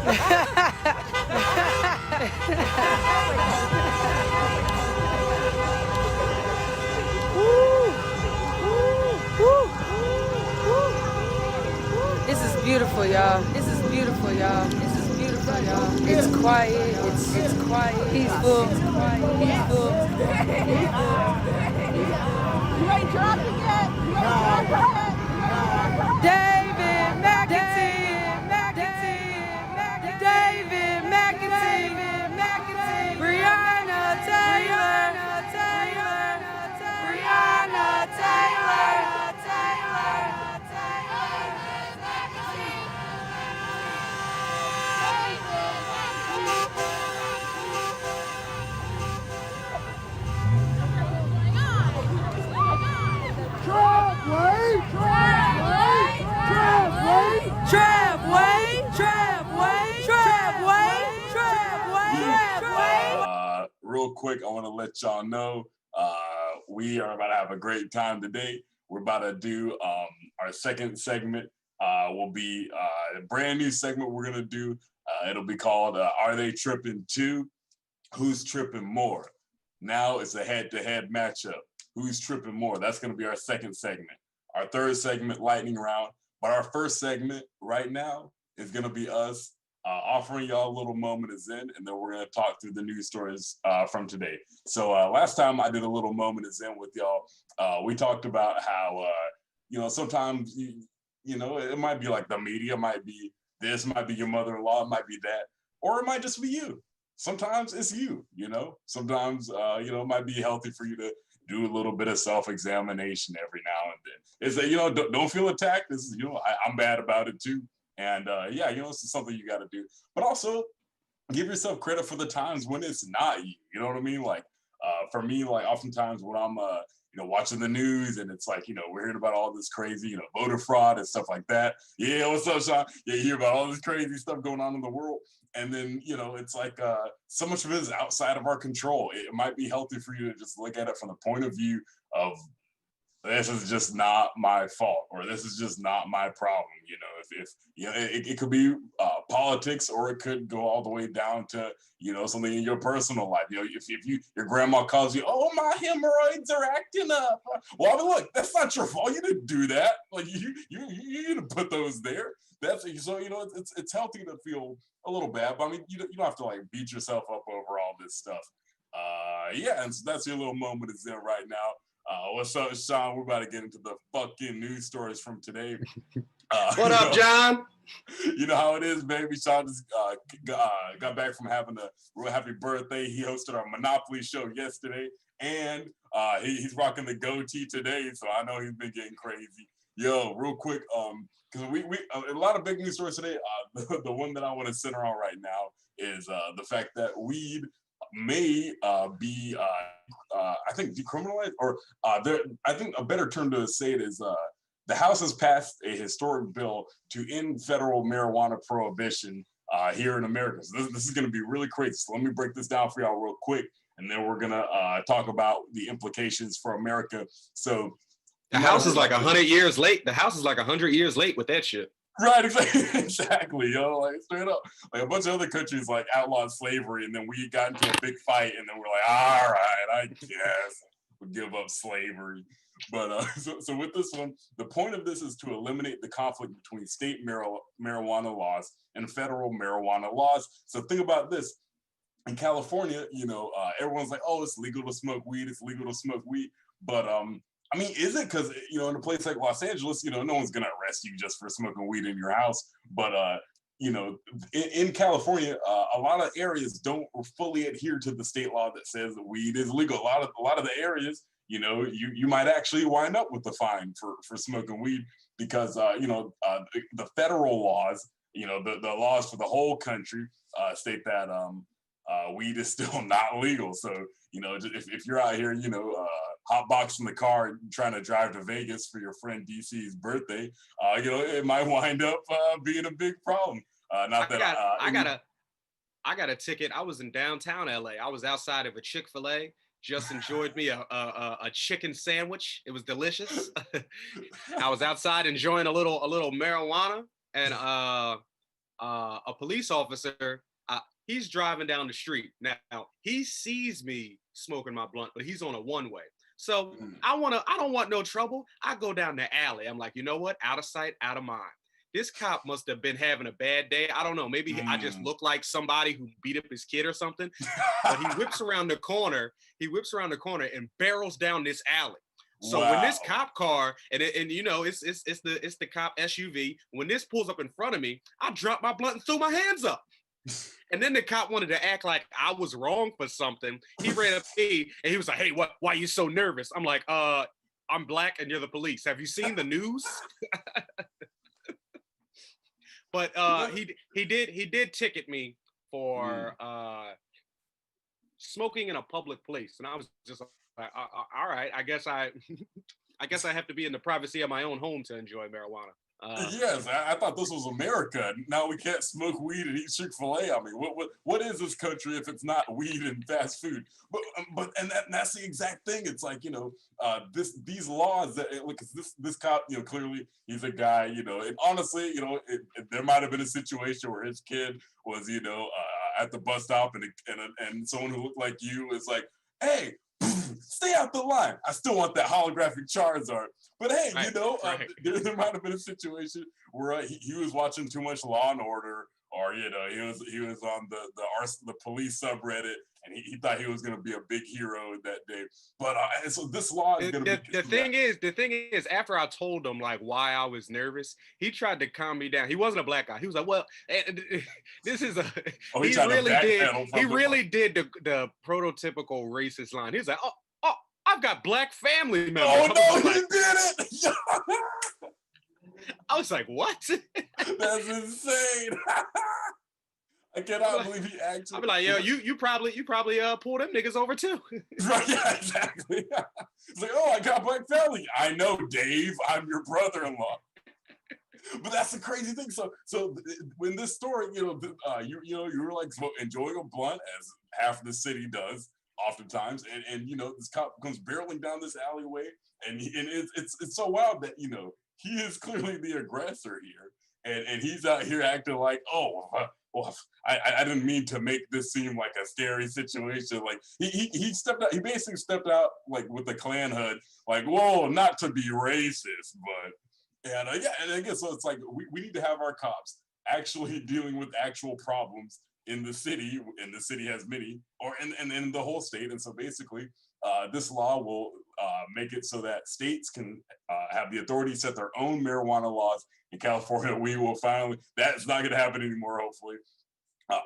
This is beautiful, y'all. This is beautiful, y'all. This is beautiful, y'all. It's quiet. It's quiet. Peaceful. Peaceful. You ain't dropped it yet? You ain't dropped it yet? David McAtee. David McAtee. Breonna Taylor. Breonna Taylor. Real quick, I want to let y'all know we are about to have a great time today. We're about to do our second segment. Will be a brand new segment we're gonna do. It'll be called "Are They Tripping 2? Who's Tripping More?" Now it's a head-to-head matchup. Who's tripping more? That's gonna be our second segment. Our third segment, lightning round. But our first segment right now is gonna be us offering y'all a little moment of zen, and then we're gonna talk through the news stories from today. So last time I did a little moment of zen with y'all. We talked about how sometimes you know it might be like the media, might be this, might be your mother-in-law, it might be that, or it might just be you. Sometimes it's you. Sometimes it might be healthy for you to do a little bit of self-examination every now and then. It's that don't feel attacked. This is I'm bad about it too. And this is something you got to do. But also give yourself credit for the times when it's not you. You know what I mean? Like for me, like oftentimes when I'm watching the news and it's like, we're hearing about all this crazy, voter fraud and stuff like that. Yeah, what's up, Sean? Yeah, you hear about all this crazy stuff going on in the world. And then, it's like so much of it is outside of our control. It might be healthy for you to just look at it from the point of view of this is just not my fault, or this is just not my problem. It could be politics, or it could go all the way down to something in your personal life. If your grandma calls you, oh, my hemorrhoids are acting up. Well, I mean, look, that's not your fault. You didn't do that. Like you didn't put those there. It's healthy to feel a little bad, but I mean, you don't have to like beat yourself up over all this stuff. And so that's your little moment is in right now. What's up, Sean? We're about to get into the fucking news stories from today. What up, John? You know how it is, baby. Sean just got back from having a real happy birthday. He hosted our Monopoly show yesterday, and he's rocking the goatee today. So I know he's been getting crazy. Yo, real quick, because we a lot of big news stories today. The one that I want to center on right now is the fact that weed may be I think decriminalized, or I think a better term to say it is the House has passed a historic bill to end federal marijuana prohibition here in America. So this is going to be really crazy. So let me break this down for y'all real quick, and then we're gonna talk about the implications for America. So the House is like 100 years late. The House is like 100 years late with that shit. Right, exactly, like straight up. Like a bunch of other countries like outlawed slavery, and then we got into a big fight, and then we're like, all right, I guess we'll give up slavery. But so with this one, the point of this is to eliminate the conflict between state marijuana laws and federal marijuana laws. So think about this. In California, everyone's like, oh, it's legal to smoke weed. It's legal to smoke weed. But I mean, is it? Because, in a place like Los Angeles, no one's going to arrest you just for smoking weed in your house. But, in California, a lot of areas don't fully adhere to the state law that says that weed is legal. A lot of the areas, you might actually wind up with a fine for smoking weed because, the federal laws, the laws for the whole country state that weed is still not legal. So, if you're out here, hotboxing the car trying to drive to Vegas for your friend DC's birthday, it might wind up being a big problem. I got a ticket. I was in downtown LA. I was outside of a Chick-fil-A. Just enjoyed me a chicken sandwich. It was delicious. I was outside enjoying a little marijuana, and a police officer. He's driving down the street. Now he sees me smoking my blunt, but he's on a one-way. So I don't want no trouble. I go down the alley. I'm like, you know what? Out of sight, out of mind. This cop must have been having a bad day. I don't know. Maybe I just look like somebody who beat up his kid or something. But he whips around the corner. He whips around the corner and barrels down this alley. So when this cop car and you know it's the cop SUV. When this pulls up in front of me, I drop my blunt and threw my hands up. And then the cop wanted to act like I was wrong for something. He ran up to me and he was like, "Hey, why are you so nervous?" I'm like, I'm black and you're the police. Have you seen the news?" But he did ticket me for smoking in a public place, and I was just like, all right, I guess I have to be in the privacy of my own home to enjoy marijuana. Yes, I thought this was America. Now we can't smoke weed and eat Chick-fil-A. I mean, what is this country if it's not weed and fast food? But that's the exact thing. It's like, you know, these laws that look, this cop, you know, clearly he's a guy, you know, and honestly, you know, there might have been a situation where his kid was, you know, at the bus stop and someone who looked like you is like, "Hey, stay out the line. I still want that holographic Charizard." But hey, right, you know, there might have been a situation where he was watching too much Law and Order, or you know, he was on the police subreddit, and he thought he was going to be a big hero that day. But and so this law is going to be. The thing is, after I told him like why I was nervous, he tried to calm me down. He wasn't a black guy. He was like, "Well, this is a." Oh, he really did the prototypical racist line. He was like, "Oh, I've got black family members." Oh no, he did it! I was like, "What?" That's insane. I cannot believe he actually. I'll be like, "Yo, you probably pull them niggas over too." Right? Yeah, exactly. It's like, "Oh, I got black family." I know, Dave. I'm your brother-in-law. But that's the crazy thing. So when this story, you know, you were like enjoying a blunt, as half the city does oftentimes, and you know, this cop comes barreling down this alleyway, and it's so wild that, you know, he is clearly the aggressor here, and he's out here acting like, "Oh, well, I didn't mean to make this seem like a scary situation." Like he stepped out, he basically stepped out like with the Klan hood, like, "Whoa, not to be racist, but." And yeah, and I guess so. It's like we need to have our cops actually dealing with actual problems in the city, and the city has many, or in the whole state. And so basically, this law will make it so that states can have the authority to set their own marijuana laws. In California, we will finally, that's not going to happen anymore, hopefully.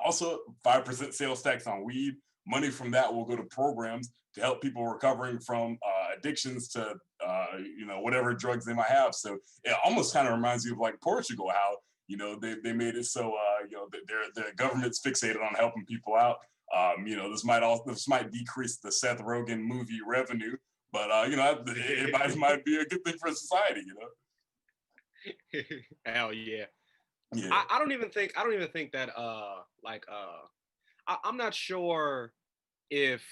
Also, 5% sales tax on weed. Money from that will go to programs to help people recovering from addictions to, you know, whatever drugs they might have. So it almost kind of reminds you of like Portugal, how, you know, they made it so, you know, their government's fixated on helping people out. You know, this might decrease the Seth Rogen movie revenue, but you know, it might be a good thing for society, you know. Hell yeah. Yeah. I don't even think that I'm not sure if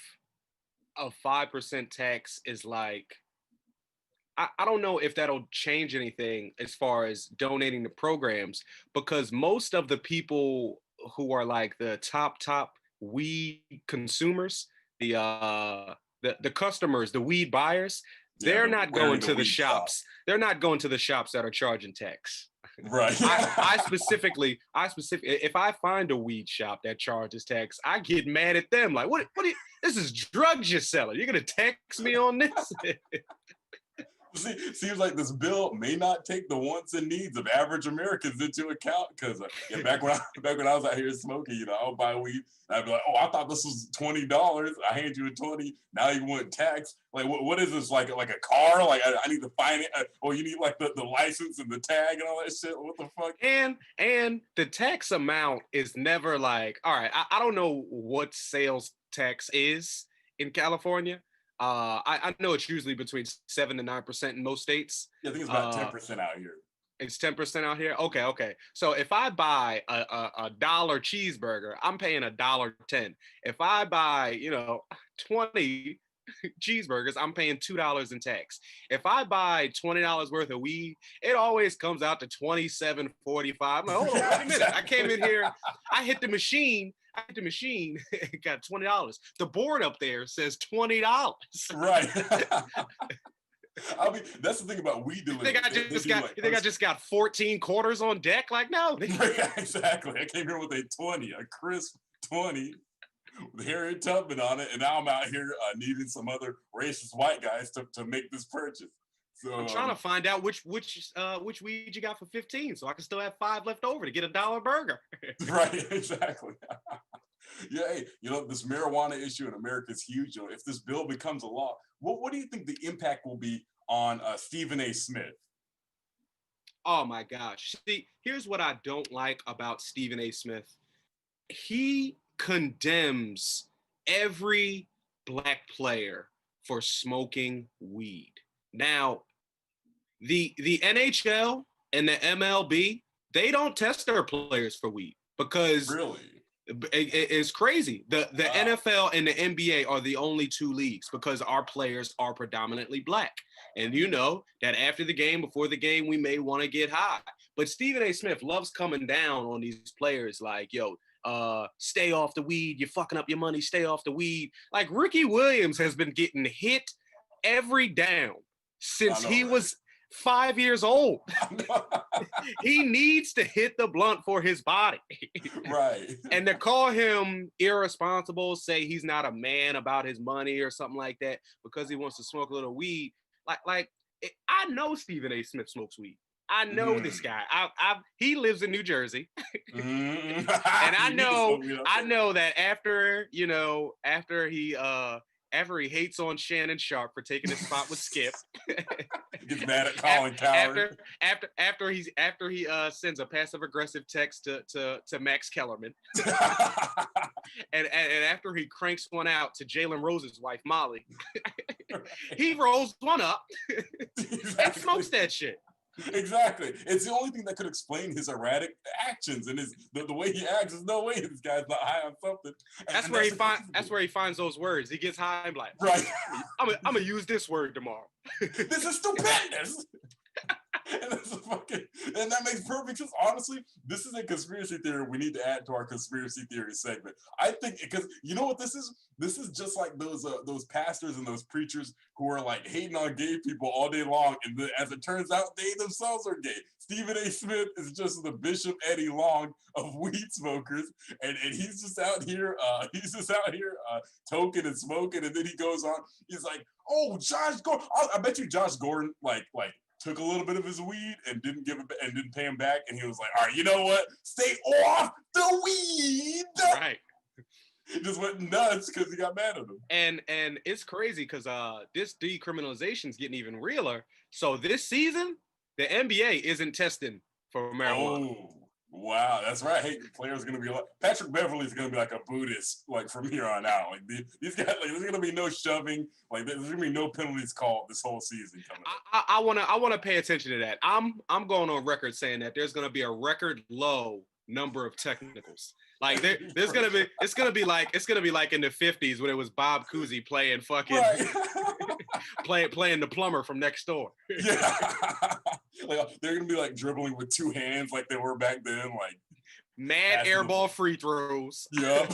a 5% tax is like, I don't know if that'll change anything as far as donating to programs, because most of the people who are like the top weed consumers, the customers, the weed buyers, they're not going to the shops. They're not going to the shops that are charging tax. Right. I specifically, if I find a weed shop that charges tax, I get mad at them. Like, what do you, this is drugs you're selling. You're going to tax me on this? See, seems like this bill may not take the wants and needs of average Americans into account. Because yeah, back when I was out here smoking, you know, I would buy weed and I'd be like, "Oh, I thought this was $20. I hand you a 20. Now you want tax? Like, what is this? Like a car? Like I need to find it? Or you need like the license and the tag and all that shit? What the fuck?" And the tax amount is never like, all right. I don't know what sales tax is in California. I know it's usually between 7 to 9% in most states. Yeah, I think it's about 10% out here. It's 10% out here? Okay. So if I buy a $1 cheeseburger, I'm paying $1.10. If I buy, you know, 20 cheeseburgers, I'm paying $2 in tax. If I buy $20 worth of weed, it always comes out to $27.45. I'm like, hold on, wait a minute. I came in here, I hit the machine, got $20. The board up there says $20. Right. I mean, that's the thing about weed delivery. I just got 14 quarters on deck. Like, no. Exactly. I came here with a 20, a crisp 20 with Harriet Tubman on it, and now I'm out here needing some other racist white guys to make this purchase. So I'm trying to find out which weed you got for 15, so I can still have 5 left over to get a $1 burger. Right, exactly. Yeah, hey, this marijuana issue in America is huge. If this bill becomes a law, what do you think the impact will be on Stephen A. Smith? Oh my gosh. See, here's what I don't like about Stephen A. Smith. He condemns every Black player for smoking weed. Now, the NHL and the MLB, they don't test their players for weed because really? It's crazy. The NFL and the NBA are the only 2 leagues because our players are predominantly Black. And you know that after the game, before the game, we may want to get high. But Stephen A. Smith loves coming down on these players like, yo, stay off the weed. You're fucking up your money. Stay off the weed. Like Ricky Williams has been getting hit every down since he was 5 years old. He needs to hit the blunt for his body. Right. And to call him irresponsible, say he's not a man about his money or something like that because he wants to smoke a little weed. I know Stephen A. Smith smokes weed. I know this guy. He lives in New Jersey. And I know that after he hates on Shannon Sharp for taking his spot with Skip. Gets mad at Colin Cowherd. After he sends a passive aggressive text to Max Kellerman. and after he cranks one out to Jalen Rose's wife Molly. He rolls one up and smokes that shit. Exactly. It's the only thing that could explain his erratic actions and the way he acts. There's no way this guy's not high on something. That's where he finds those words. He gets high and like, right. I'm gonna use this word tomorrow. This is stupendous. And that makes perfect sense. Honestly, this is a conspiracy theory we need to add to our conspiracy theory segment. I think because you know what this is? This is just like those pastors and those preachers who are like hating on gay people all day long, and as it turns out, they themselves are gay. Stephen A. Smith is just the Bishop Eddie Long of weed smokers, and he's just out here, toking and smoking, and then he goes on. He's like, "Oh, Josh Gordon." I bet you Josh Gordon like took a little bit of his weed and didn't pay him back, and he was like, "All right, you know what? Stay off the weed." Right. Just went nuts because he got mad at him. And it's crazy because this decriminalization is getting even realer. So this season, the NBA isn't testing for marijuana. Oh, wow, that's right. Hey, players gonna be like Patrick Beverly's gonna be like a Buddhist, like from here on out. Like these guys, like there's gonna be no shoving. Like there's gonna be no penalties called this whole season coming up. I wanna pay attention to that. I'm going on record saying that there's gonna be a record low number of technicals. Like it's gonna be like in the 50s when it was Bob Cousy playing fucking playing the plumber from next door. Yeah. Like they're gonna be like dribbling with 2 hands like they were back then, like mad airball free throws. Yep.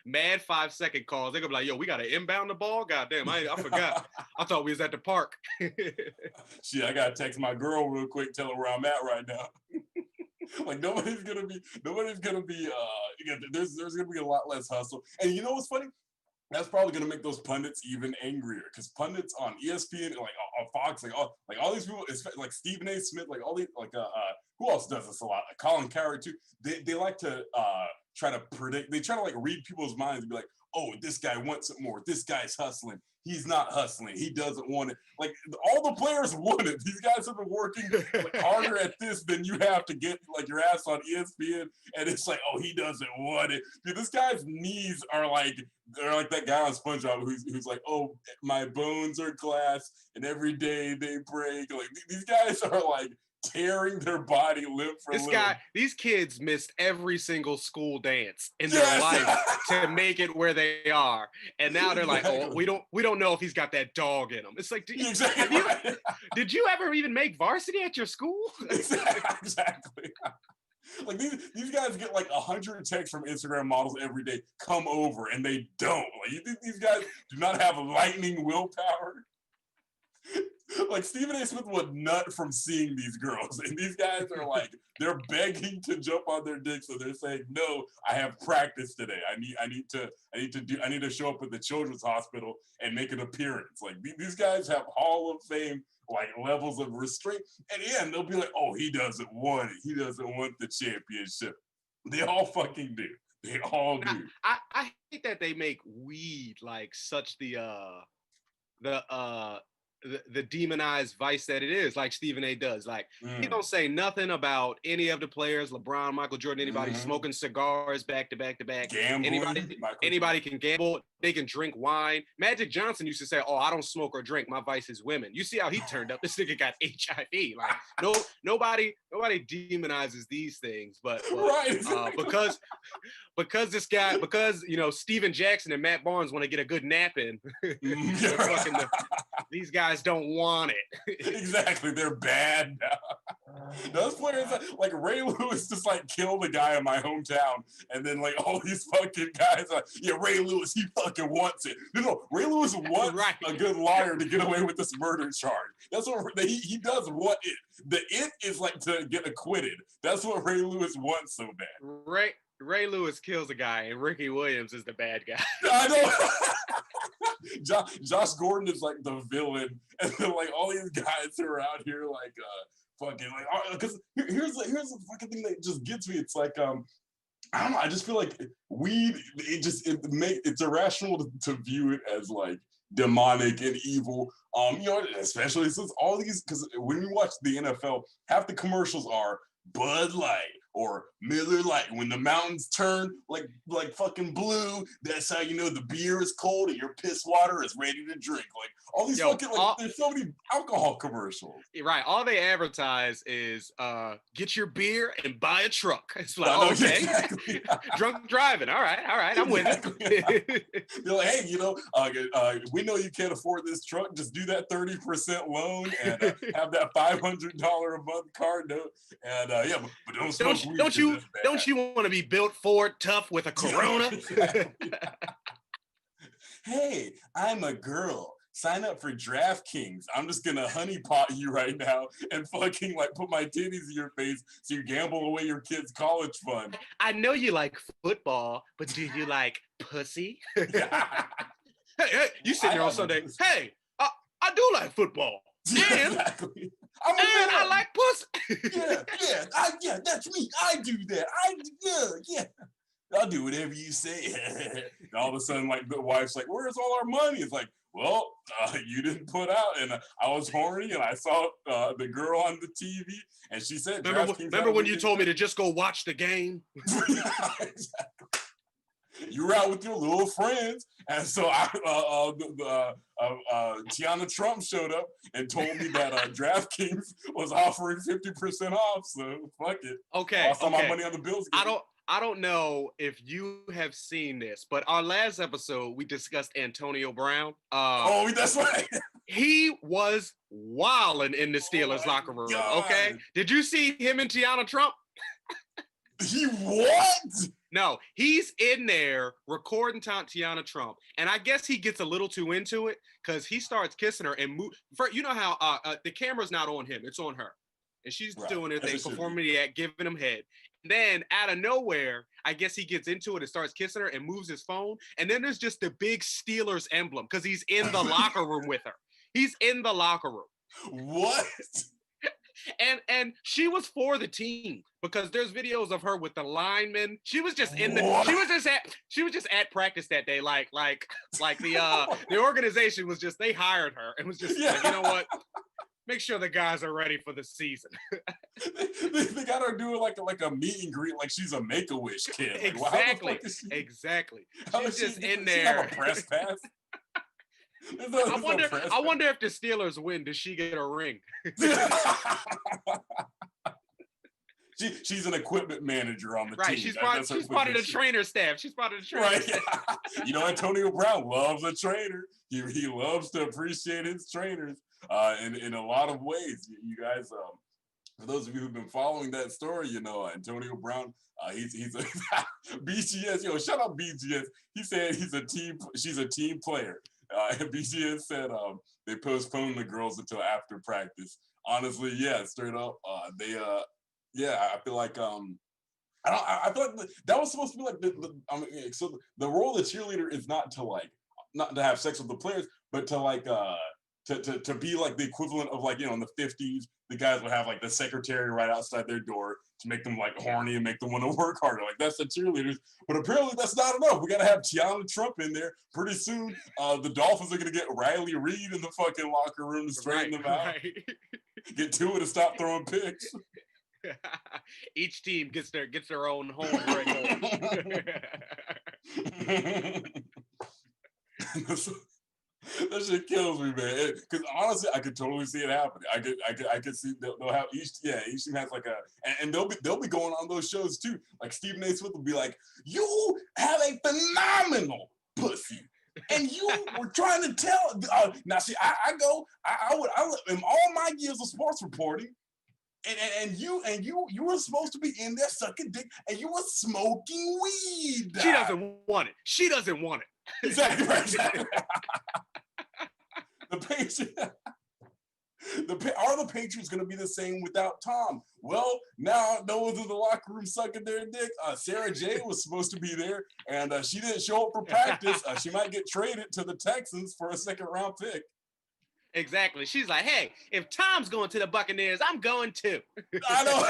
Mad 5-second calls. They're gonna be like, yo, we gotta inbound the ball. Goddamn, I forgot. I thought we was at the park. Shit, I gotta text my girl real quick, tell her where I'm at right now. Like nobody's gonna be there's gonna be a lot less hustle. And you know what's funny? That's probably gonna make those pundits even angrier because pundits on ESPN, like on Fox, like all these people, like Stephen A. Smith, like all these, like who else does this a lot? Like Colin Cowherd too. They like to try to predict. They try to like read people's minds and be like, oh, this guy wants it more. This guy's hustling. He's not hustling. He doesn't want it. Like all the players want it. These guys have been working like, harder at this than you have to get like your ass on ESPN. And it's like, oh, he doesn't want it. Dude, this guy's knees are like, they're like that guy on SpongeBob who's like, oh, my bones are glass and every day they break. Like these guys are like tearing their body limb for limb. These kids missed every single school dance in their life to make it where they are, and now they're like, oh, we don't know if he's got that dog in him. It's like, did you ever even make varsity at your school? Exactly. Like these guys get like 100 texts from Instagram models every day. Come over, and they don't. Like, you think these guys do not have lightning willpower? Like Stephen A. Smith would nut from seeing these girls, and these guys are like, they're begging to jump on their dick, so they're saying, "No, I have practice today. I need to show up at the children's hospital and make an appearance." Like these guys have Hall of Fame like levels of restraint, and yeah, they'll be like, "Oh, he doesn't want it. He doesn't want the championship." They all fucking do. They all do. I hate that they make weed like such the demonized vice that it is, like Stephen A. does. Like he don't say nothing about any of the players, LeBron, Michael Jordan, anybody smoking cigars back to back to back. Gambling. Anybody can gamble. They can drink wine. Magic Johnson used to say, "Oh, I don't smoke or drink. My vice is women." You see how he turned up? This nigga got HIV. Like nobody demonizes these things, but right. because Steven Jackson and Matt Barnes want to get a good nap in. These guys don't want it. Exactly, they're bad now. Those players, like Ray Lewis, just like killed a guy in my hometown, and then like all these fucking guys, like, yeah, Ray Lewis, he fucking wants it. No, Ray Lewis wants a good liar to get away with this murder charge. That's what he does. Want it? The it is like to get acquitted. That's what Ray Lewis wants so bad. Ray Lewis kills a guy, and Ricky Williams is the bad guy. I know. Josh Gordon is like the villain, and then like all these guys who are out here like fucking like, because here's the fucking thing that just gets me. It's like I don't know. I just feel like weed. It's irrational to view it as like demonic and evil. Especially since all these, because when you watch the NFL, half the commercials are Bud Light or Miller Lite. When the mountains turn like fucking blue, that's how you know the beer is cold and your piss water is ready to drink. Like all these there's so many alcohol commercials. Right. All they advertise is get your beer and buy a truck. It's like, okay. Exactly. Drunk driving. All right, I'm with it. They're like, hey, we know you can't afford this truck. Just do that 30% loan and have that $500 a month car note. And but don't smoke. Don't you want to be built Ford tough with a Corona? Hey, I'm a girl. Sign up for DraftKings. I'm just gonna honeypot you right now and fucking like put my titties in your face so you gamble away your kid's college fund. I know you like football, but do you like pussy? Hey, you sitting there on Sunday. Hey, I do like football. Yeah, exactly. I like pussy. yeah, that's me. I do that. Yeah. I'll do whatever you say. And all of a sudden, like the wife's like, "Where's all our money?" It's like, well, you didn't put out, and I was horny, and I saw the girl on the TV, and she said, "Remember when you told me to just go watch the game?" Exactly. You were out with your little friends, and so Tiana Trump showed up and told me that DraftKings was offering 50% off. So fuck it. Okay. I saw my money on the Bills game. I don't know if you have seen this, but our last episode we discussed Antonio Brown. That's right. He was wilding in the Steelers locker room. God. Okay, did you see him and Tiana Trump? He what? No, he's in there recording Tiana Trump, and I guess he gets a little too into it because he starts kissing her and move. You know how the camera's not on him; it's on her, and she's doing her thing, performing the act, giving him head. And then out of nowhere, I guess he gets into it and starts kissing her and moves his phone, and then there's just the big Steelers emblem because he's in the locker room with her. He's in the locker room. What? And she was for the team because there's videos of her with the linemen. She was just in she was just at practice that day. Like the organization was just, they hired her and was just like, you know what? Make sure the guys are ready for the season. they got her doing like a meet and greet, like she's a Make-A-Wish kid. Like, Exactly. How She's just in there. She have a press pass. I wonder if the Steelers win, does she get a ring? She's an equipment manager on the right, team. She's part of the trainer staff. She's part of the trainer staff. You know, Antonio Brown loves a trainer. He loves to appreciate his trainers in a lot of ways. You guys, for those of you who've been following that story, you know, Antonio Brown, he's a BGS. Yo, shout out BGS. He said she's a team player. BGS said they postponed the girls until after practice. Honestly, yeah, straight up. Yeah, I feel like I feel like that was supposed to be like so the role of the cheerleader is not to have sex with the players, but to like to be like the equivalent of like, you know, in the 50s, the guys would have like the secretary right outside their door to make them like horny and make them want to work harder. Like that's the cheerleaders. But apparently that's not enough. We gotta have Tiana Trump in there pretty soon. The Dolphins are gonna get Riley Reed in the fucking locker room to straighten them out. Right. Get Tua to stop throwing picks. Each team gets their own home right. That shit kills me, man. Because honestly, I could totally see it happening. I could see they'll have each team has like and they'll be going on those shows too. Like Stephen A. Smith will be like, "You have a phenomenal pussy." And you were trying to tell now. See, I in all my years of sports reporting, and you were supposed to be in there sucking dick, and you were smoking weed. She doesn't want it. She doesn't want it. Exactly right. Exactly. Are the Patriots going to be the same without Tom? Well, now no one's in the locker room sucking their dick. Sarah J was supposed to be there, and she didn't show up for practice. She might get traded to the Texans for a second-round pick. Exactly. She's like, hey, if Tom's going to the Buccaneers, I'm going too. I know.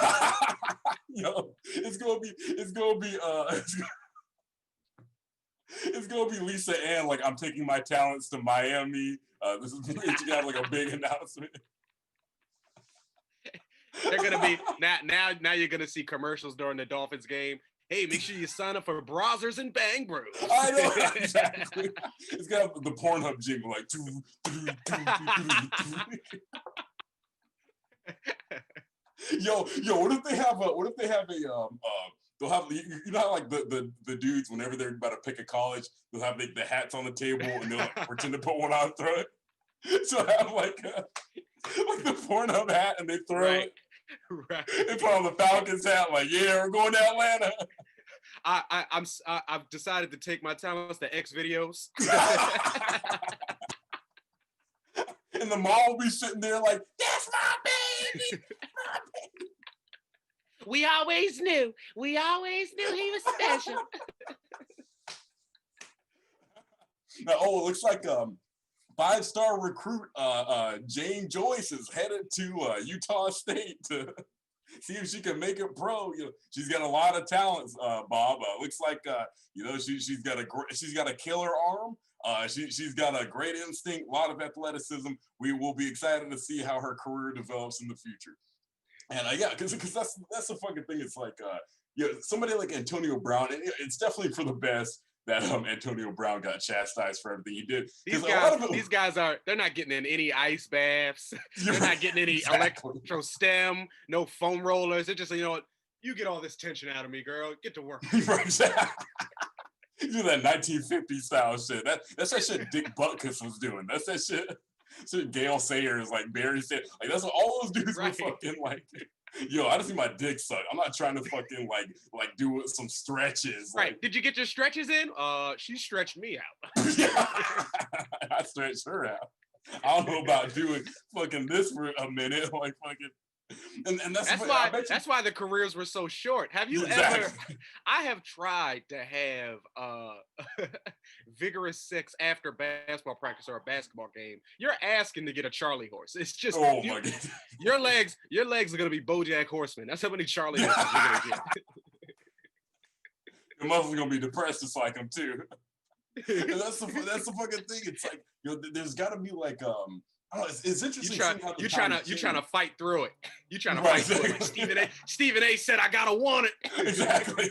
Yo, it's gonna be Lisa Ann. Like, I'm taking my talents to Miami. This is she got like a big announcement. They're gonna be now. You're gonna see commercials during the Dolphins game. Hey, make sure you sign up for Brazzers and Bang Bros. I know, exactly. It's got the Pornhub jingle like. Yo, what if they have a they'll have, you know how like the dudes, whenever they're about to pick a college, they'll have the hats on the table and they'll like pretend to put one on, throw it. So have like the Pornhub hat and they throw it. Right. They put on the Falcons hat, like, yeah, we're going to Atlanta. I've decided to take my talents to X videos. And the mom will be sitting there like, that's my baby. My baby. We always knew he was special. Now, it looks like 5-star recruit Jane Joyce is headed to Utah State to see if she can make it pro. You know, she's got a lot of talents, Bob. Looks like she's got a killer arm. She's got a great instinct, a lot of athleticism. We will be excited to see how her career develops in the future. And because that's the fucking thing. It's like somebody like Antonio Brown. It's definitely for the best that Antonio Brown got chastised for everything he did. These guys they're not getting in any ice baths. They're not getting any electro stem, no foam rollers. They're just, you know what, you get all this tension out of me, girl. Get to work. You do that 1950s style shit. That's that shit Dick Butkus was doing. That's that shit. So Gale Sayers, like Barry said, like that's what all those dudes were fucking like. Yo, I just see my dick suck. I'm not trying to fucking like do some stretches. Right. Like, did you get your stretches in? She stretched me out. I stretched her out. I don't know about doing fucking this for a minute. Like fucking. And that's why the careers were so short. Have you ever? I have tried to have vigorous sex after basketball practice or a basketball game. You're asking to get a Charlie horse. It's just my God. Your legs are gonna be BoJack Horseman. That's how many Charlie horses you're gonna get. Your muscles are gonna be depressed just like them too. And that's the fucking thing. It's like, there's got to be like I don't know, it's interesting. You're trying to fight through it. You're trying to fight through it. Stephen A. said, "I gotta want it." Exactly.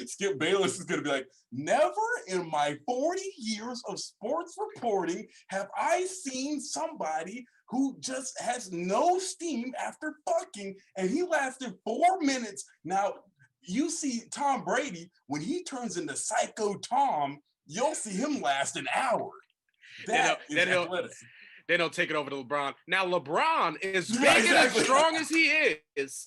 Skip Bayless is gonna be like, never in my 40 years of sports reporting have I seen somebody who just has no steam after fucking, and he lasted 4 minutes. Now, you see Tom Brady, when he turns into Psycho Tom, you'll see him last an hour. That is athleticism. Then he'll take it over to LeBron. Now, LeBron is big Right, and exactly. as strong as he is.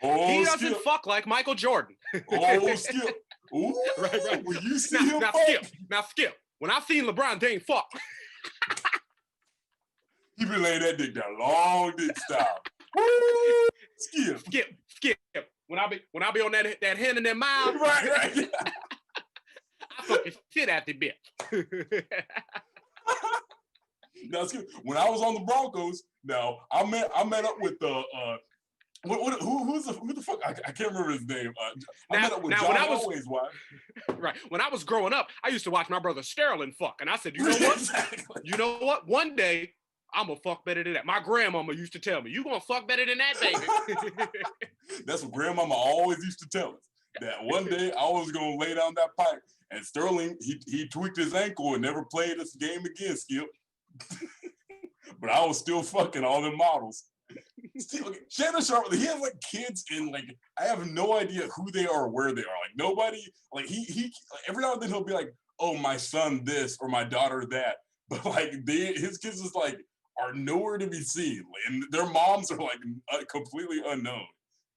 Oh, He doesn't Skip. fuck like Michael Jordan. Oh, Skip. Ooh, Right. when you see him Now, fuck, Skip. When I seen LeBron, they ain't fuck. he be laying that dick down, long dick style. Woo, Skip. Skip. When I be on that hand in their mouth, Right. I fucking shit at the bit. Now, Skip, when I was on the Broncos, now I met up with the who the fuck I can't remember his name. I met up with John Elway's wife. Right. When I was growing up, I used to watch my brother Sterling fuck, and I said, you know what? Exactly. You know what? One day I'm gonna fuck better than that. My grandmama used to tell me, you gonna fuck better than that, baby. That's what grandmama always used to tell us. That one day I was gonna lay down that pipe, and Sterling he tweaked his ankle and never played this game again, Skip. But I was still fucking all them models. Still, okay, Shannon Sharpe, he has like kids in like I have no idea who they are or where they are. Like nobody, like he every now and then he'll be like, oh, my son this or my daughter that. But like his kids is like are nowhere to be seen, and their moms are like completely unknown.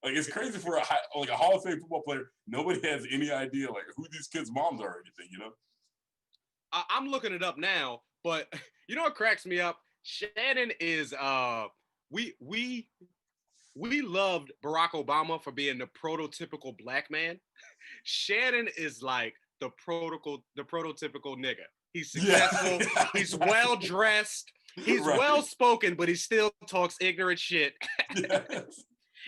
Like it's crazy for a Hall of Fame football player. Nobody has any idea like who these kids' moms are or anything. You know. I'm looking it up now, but you know what cracks me up? Shannon is we loved Barack Obama for being the prototypical black man. Shannon is like the prototypical nigga. He's successful. Yeah. He's well dressed. He's Right. well spoken, but he still talks ignorant shit. Yes.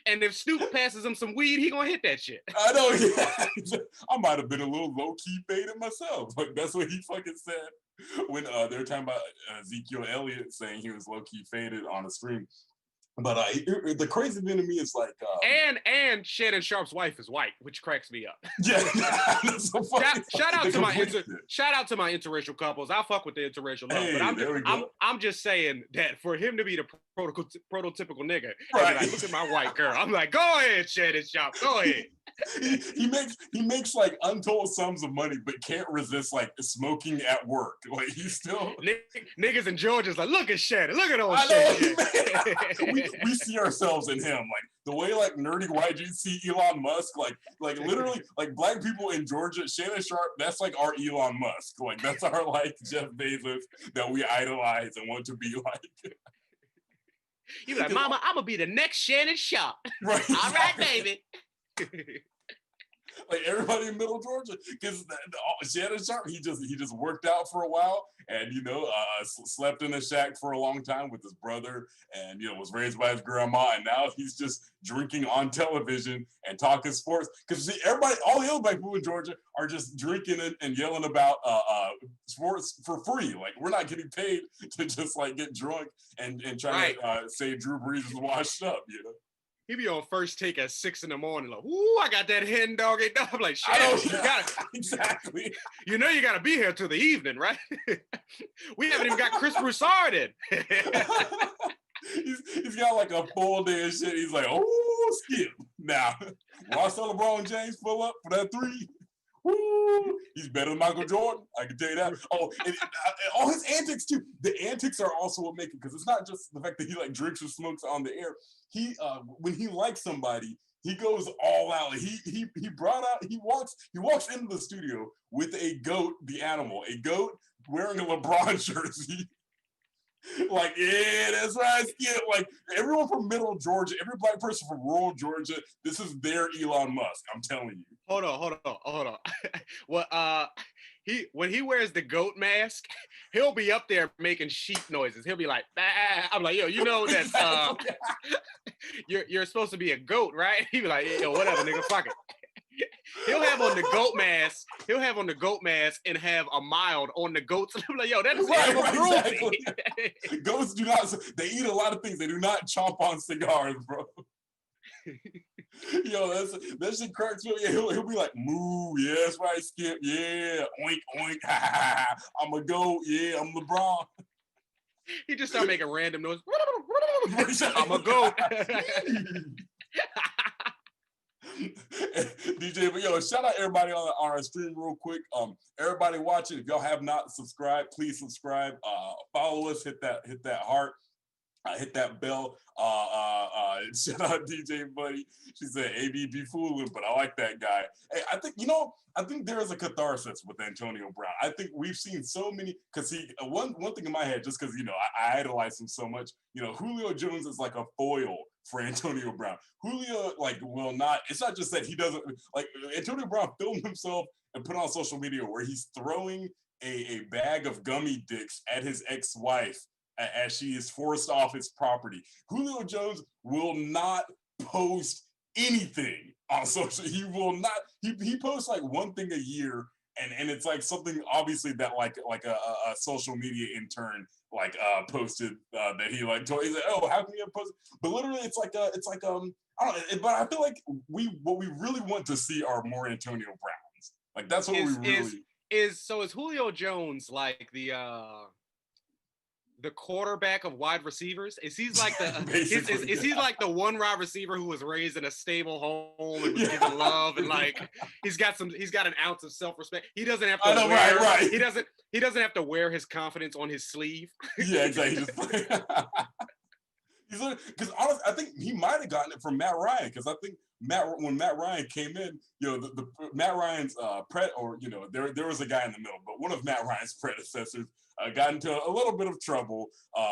And if Snoop passes him some weed, he gonna hit that shit. I know. Yeah. I might have been a little low key faded myself. Like that's what he fucking said when they were talking about Ezekiel Elliott saying he was low key faded on the stream. But the crazy thing to me is like, and Shannon Sharpe's wife is white, which cracks me up. yeah. That's so funny. Shout out The to my interracial couples. I fuck with the interracial love, Hey, but there we go. I'm just saying that for him to be the prototypical nigga, Right. like, look at my white girl. I'm like, go ahead, Shannon Sharpe, go ahead. he makes like untold sums of money, but can't resist like smoking at work. Like he's still Niggas in Georgia's like, look at Shannon, look at old I know, Shannon. man. we see ourselves in him, like the way like nerdy white dudes see Elon Musk, like literally like black people in Georgia. Shannon Sharpe, that's like our Elon Musk, like that's our like Jeff Bezos that we idolize and want to be like. You be like, Mama, I'm gonna be the next Shannon Sharpe. Right, All right, exactly. baby. Like everybody in Middle Georgia, because Shannon Sharpe, he just worked out for a while, and slept in a shack for a long time with his brother, and was raised by his grandma, and now he's just drinking on television and talking sports. Because see, everybody, all the other black people in Georgia are just drinking and yelling about sports for free. Like we're not getting paid to just like get drunk and try to say Drew Brees is washed up. He be on First Take at 6 a.m. like, ooh, I got that hen dog. I'm like, shit, Exactly. You gotta be here till the evening, right? We haven't even got Chris Broussard in. he's got like a full day of shit. He's like, oh, Skip. Now, watch LeBron James pull up for that three. Woo! He's better than Michael Jordan. I can tell you that. Oh, and all his antics too. The antics are also what make it, because it's not just the fact that he like drinks or smokes on the air. He when he likes somebody, he goes all out. He walks into the studio with a goat, the animal, a goat wearing a LeBron jersey. Like, yeah, that's right, Skip. Like everyone from Middle Georgia, every black person from rural Georgia, this is their Elon Musk. I'm telling you. Hold on. Well, when he wears the goat mask, he'll be up there making sheep noises. He'll be like, bah. I'm like, yo, you know that you're supposed to be a goat, right? He'll be like, yo, whatever, nigga, fuck it. He'll have on the goat mask. He'll have on the goat mask and have a mild on the goats. I'm like, yo, that is animal cruelty. Exactly. Goats do not. They eat a lot of things. They do not chomp on cigars, bro. Yo, that shit cracks me up. Yeah, he'll be like, moo, yeah, that's right, Skip. Yeah, oink, oink, I'm a goat. Yeah, I'm LeBron. He just started making random noise. I'm a goat. DJ, but yo, shout out everybody on our stream real quick. Everybody watching, if y'all have not subscribed, please subscribe. Follow us, hit that heart. Hit that bell. Shout out DJ Buddy. She said AD be fooling, but I like that guy. Hey, I think there is a catharsis with Antonio Brown. I think we've seen so many, because he one thing in my head, just because I idolize him so much. Julio Jones is like a foil for Antonio Brown. Julio will not. It's not just that he doesn't like Antonio Brown filmed himself and put on social media where he's throwing a bag of gummy dicks at his ex-wife as she is forced off his property. Julio Jones will not post anything on social. He will not. He posts like one thing a year, and it's like something obviously that like a social media intern posted that he told. He's like, oh, how can you post? But literally, it's like I don't know. But I feel like what we really want to see are more Antonio Browns. Like that's what we really is Julio Jones like the quarterback of wide receivers? Is he like is he like the one wide receiver who was raised in a stable home and was given love and he's got an ounce of self-respect. He doesn't have to right. He doesn't have to wear his confidence on his sleeve. Yeah, exactly. Because honestly, I think he might have gotten it from Matt Ryan, because I think when Matt Ryan came in, the Matt Ryan's there was a guy in the middle, but one of Matt Ryan's predecessors got into a little bit of trouble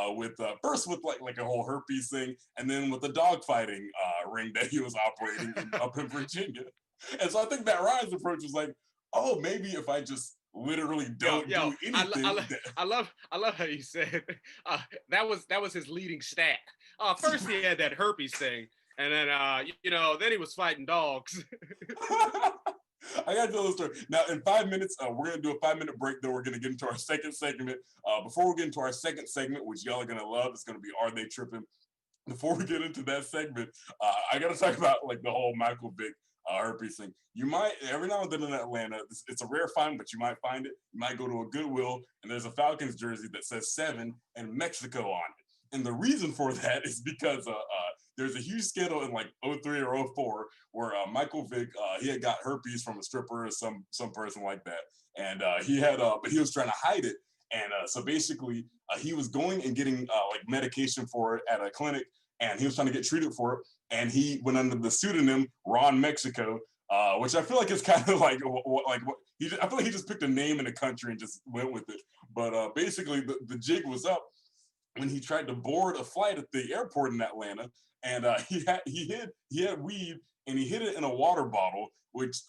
with first with like a whole herpes thing, and then with the dogfighting ring that he was operating up in Virginia. And so I think Matt Ryan's approach was like, oh, maybe if I just literally don't do anything. I love how you said that was his leading stat. First he had that herpes thing, and then then he was fighting dogs. I gotta tell the story. Now, in 5 minutes, we're gonna do a 5-minute break, then we're gonna get into our second segment. Before we get into our second segment, which y'all are gonna love, it's gonna be Are They Tripping? Before we get into that segment, I gotta talk about the whole Michael Vick herpes thing. You might, every now and then in Atlanta, it's a rare find, but you might find it. You might go to a Goodwill, and there's a Falcons jersey that says 7 and Mexico on it. And the reason for that is because there's a huge scandal in 03 or 04 where Michael Vick, he had got herpes from a stripper or some person like that. And he had, but he was trying to hide it. And so basically he was going and getting medication for it at a clinic, and he was trying to get treated for it. And he went under the pseudonym Ron Mexico, which I feel like is kind of I feel like he just picked a name in the country and just went with it. But basically the jig was up when he tried to board a flight at the airport in Atlanta, and he had weed, and he hid it in a water bottle, which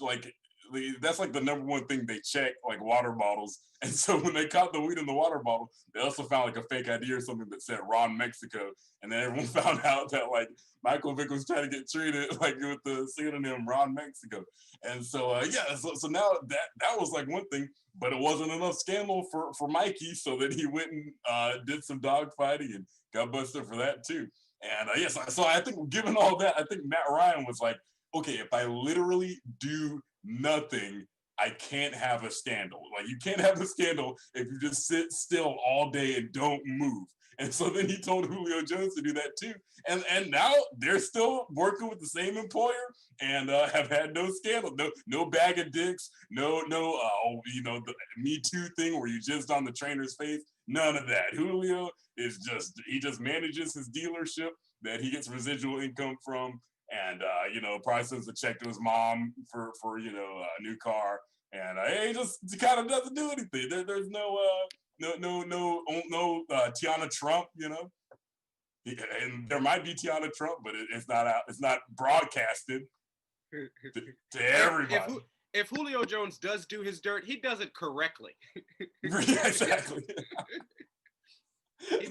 that's the number one thing they check, water bottles. And so when they caught the weed in the water bottle, they also found a fake ID or something that said Ron Mexico. And then everyone found out that Michael Vick was trying to get treated with the pseudonym Ron Mexico. And so so now that was one thing, but it wasn't enough scandal for Mikey, so that he went and did some dog fighting and got busted for that too. And so I think given all that, I think Matt Ryan was like, okay, if I literally do nothing, I can't have a scandal. You can't have a scandal if you just sit still all day and don't move. And so then he told Julio Jones to do that too. And now they're still working with the same employer and have had no scandal, no bag of dicks, no the Me Too thing where you jizzed on the trainer's face. None of that. Julio is he just manages his dealership that he gets residual income from. And probably sends a check to his mom for a new car, and he just kind of doesn't do anything. There's no Tiana Trump, and there might be Tiana Trump, but it's not out. It's not broadcasted to everybody. If Julio Jones does do his dirt, he does it correctly. Yeah, exactly. He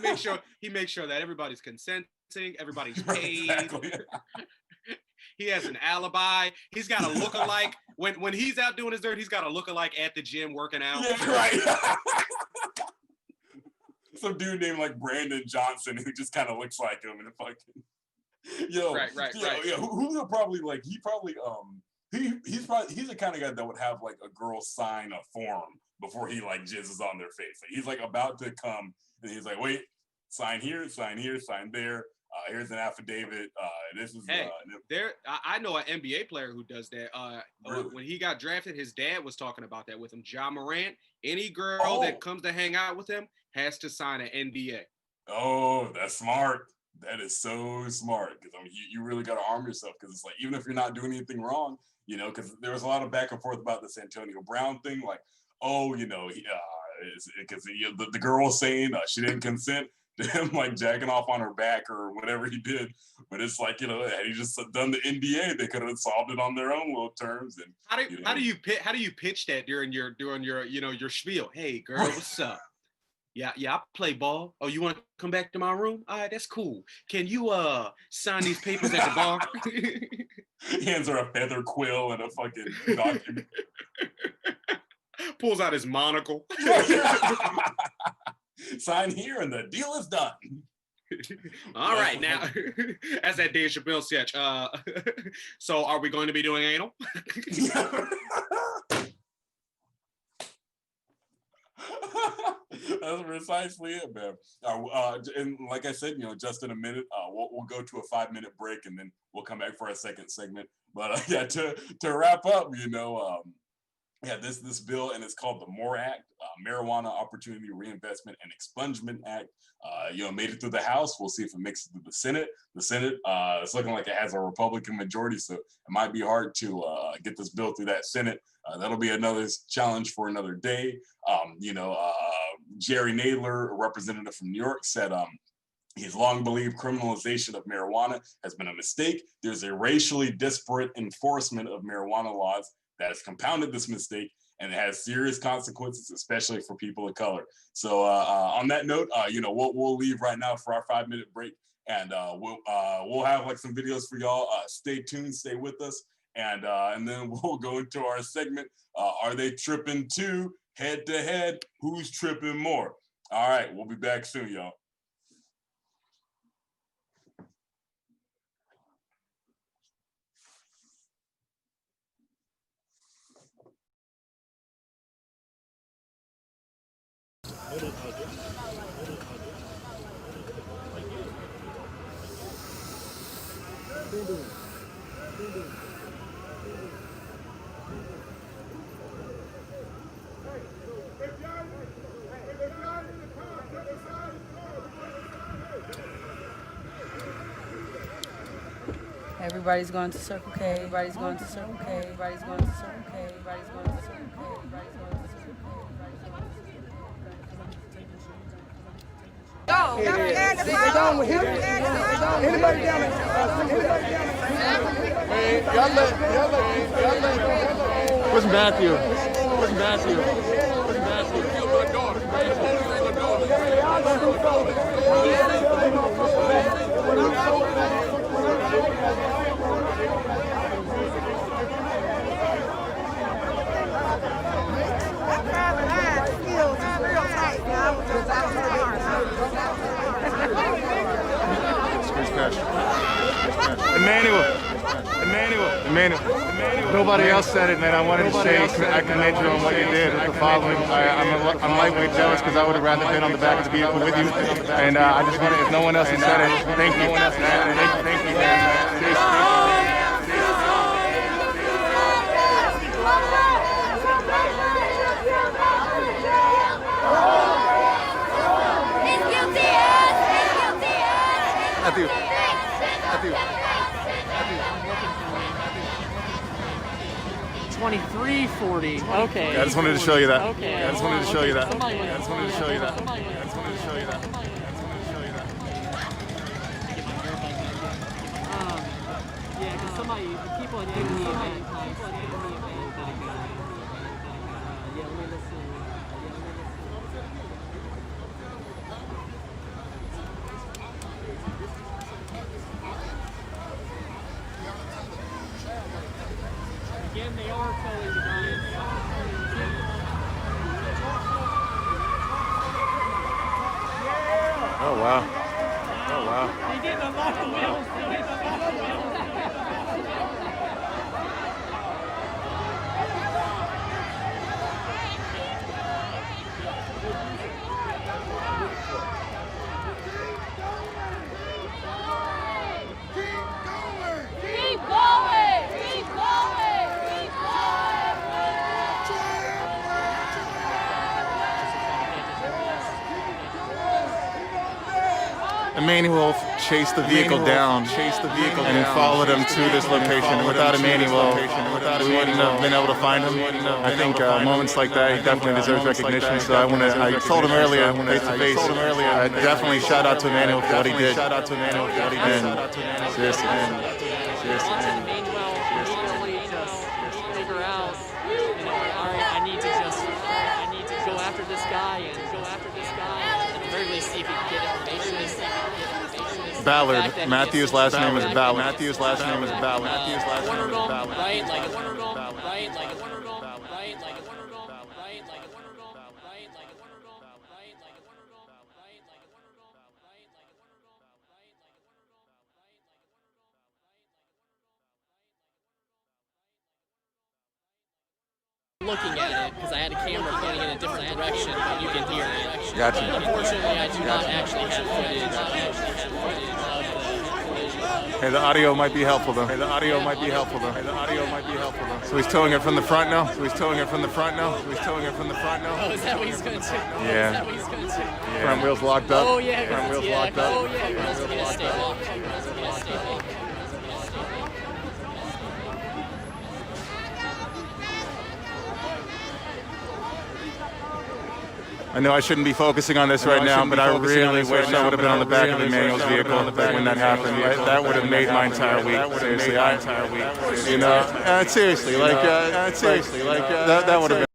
makes sure that everybody's consenting, everybody's paid. Exactly. He has an alibi. He's got a lookalike. When he's out doing his dirt, he's got a lookalike at the gym working out. Yeah, right. Some dude named Brandon Johnson who just kind of looks like him and fucking. Yo, Right. Yeah, Julio probably like he's the kind of guy that would have like a girl sign a form before he like jizzes on their face. Like, he's like about to come and he's like, wait, sign here, sign there. Here's an affidavit. This is I know an NBA player who does that. Really? When he got drafted, his dad was talking about that with him. Ja Morant, any girl that comes to hang out with him has to sign an NDA. Oh, that's smart. That is so smart, because I mean, you really got to arm yourself, because it's like, even if you're not doing anything wrong, you know, because there was a lot of back and forth about this Antonio Brown thing, like, oh, you know, because the girl was saying she didn't consent to him like jacking off on her back or whatever he did, but it's like, you know, had he just done the NDA, they could have solved it on their own little terms. And how do you pitch that during your you know your spiel? Hey girl, what's up? Yeah, I play ball. Oh, you want to come back to my room? All right, that's cool. Can you sign these papers at the bar? Hands her a feather quill and a fucking document. Pulls out his monocle. Sign here and the deal is done. All right, now, as that Dave Chappelle sketch. So are we going to be doing anal? That's precisely it, man. And like I said, you know, just in a minute, we'll go to a 5-minute break, and then we'll come back for our second segment. But yeah, to wrap up, you know, this bill, and it's called the MORE Act, Marijuana Opportunity Reinvestment and Expungement Act. You know, made it through the House. We'll see if it makes it through the Senate. The Senate, it's looking like it has a Republican majority, so it might be hard to get this bill through that Senate. That'll be another challenge for another day. You know, Jerry Nadler, a representative from New York, said he's long believed criminalization of marijuana has been a mistake. There's a racially disparate enforcement of marijuana laws that has compounded this mistake, and it has serious consequences, especially for people of color. So on that note, you know, we'll leave right now for our 5-minute break, and we'll have like some videos for y'all. Stay tuned, stay with us, and then we'll go into our segment. Are they tripping too? Head to head, who's tripping more? All right, we'll be back soon, y'all. Everybody's going to Circle K. Everybody's going to Circle K. Everybody's going to Circle K. Everybody's going to Circle K. Everybody's going to Circle K. Everybody's going to Circle K. Anybody down there? Hey, y'all let. Where's Matthew? Where's Matthew? Emmanuel. Nobody else said it, man. I wanted to say I commend you on what you did with the following. I'm lightweight jealous because I would have rather been on the back of the vehicle with you. And I just wanted, if no one else has said it, thank you. Thank you, man. Matthew. 2340. Okay. Yeah, I just wanted to show you that. Okay. I just wanted to show you that. Somebody- I just wanted to show you that. Somebody- I just wanted to show you that. Yeah, because somebody, people in the event, yeah, let me listen. Again, they are telling the guys. Oh wow. Oh wow. Wow. They didn't unlock the wheels. They didn't unlock the wheels. Keep going! Keep going! Keep going! Emmanuel chased the vehicle down, and then followed him to this location. Without Emmanuel, we wouldn't have been able to find him. I think moments like that, he definitely deserves recognition. So I told him earlier, face to face, definitely shout out to Emmanuel for what he did. Wanted Emmanuel immediately just figure out, all right, I need to go after this guy and at the very least see if he can get information. Ballard. Matthew's last name is Ballard. Matthew's last name is Ballard. Matthew's last name is Ballard. Right, like a right, like a right, like a looking at it because I had a camera pointing in a different direction, but you can hear it. Gotcha. Unfortunately, I do not actually have footage of the collision. Hey, the audio might be helpful though. So he's towing it from the front now. Oh, is that what he's going to do? Yeah. Front wheels locked up. Oh yeah, Front wheels yeah. locked up. Oh yeah, girls are gonna stay long. I know I shouldn't be focusing on this right now, but I really wish I would have been on the back of Emmanuel's vehicle when that happened. That would have made my entire week. Seriously, you know, seriously, that would have been.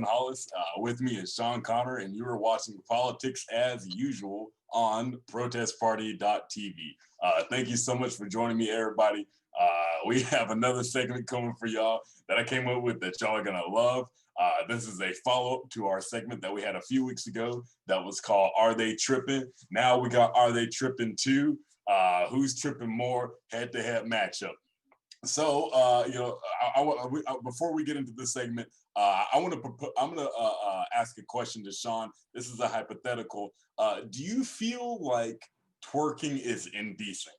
Hollis. With me is Sean Connor, and you are watching Politics as Usual on ProtestParty.tv. Thank you so much for joining me, everybody. We have another segment coming for y'all that I came up with that y'all are gonna love. This is a follow-up to our segment that we had a few weeks ago that was called Are They Tripping? Now we got Are They Tripping 2? Who's tripping more? Head-to-head matchup. So, before we get into this segment, I'm gonna ask a question to Sean. This is a hypothetical. Do you feel like twerking is indecent?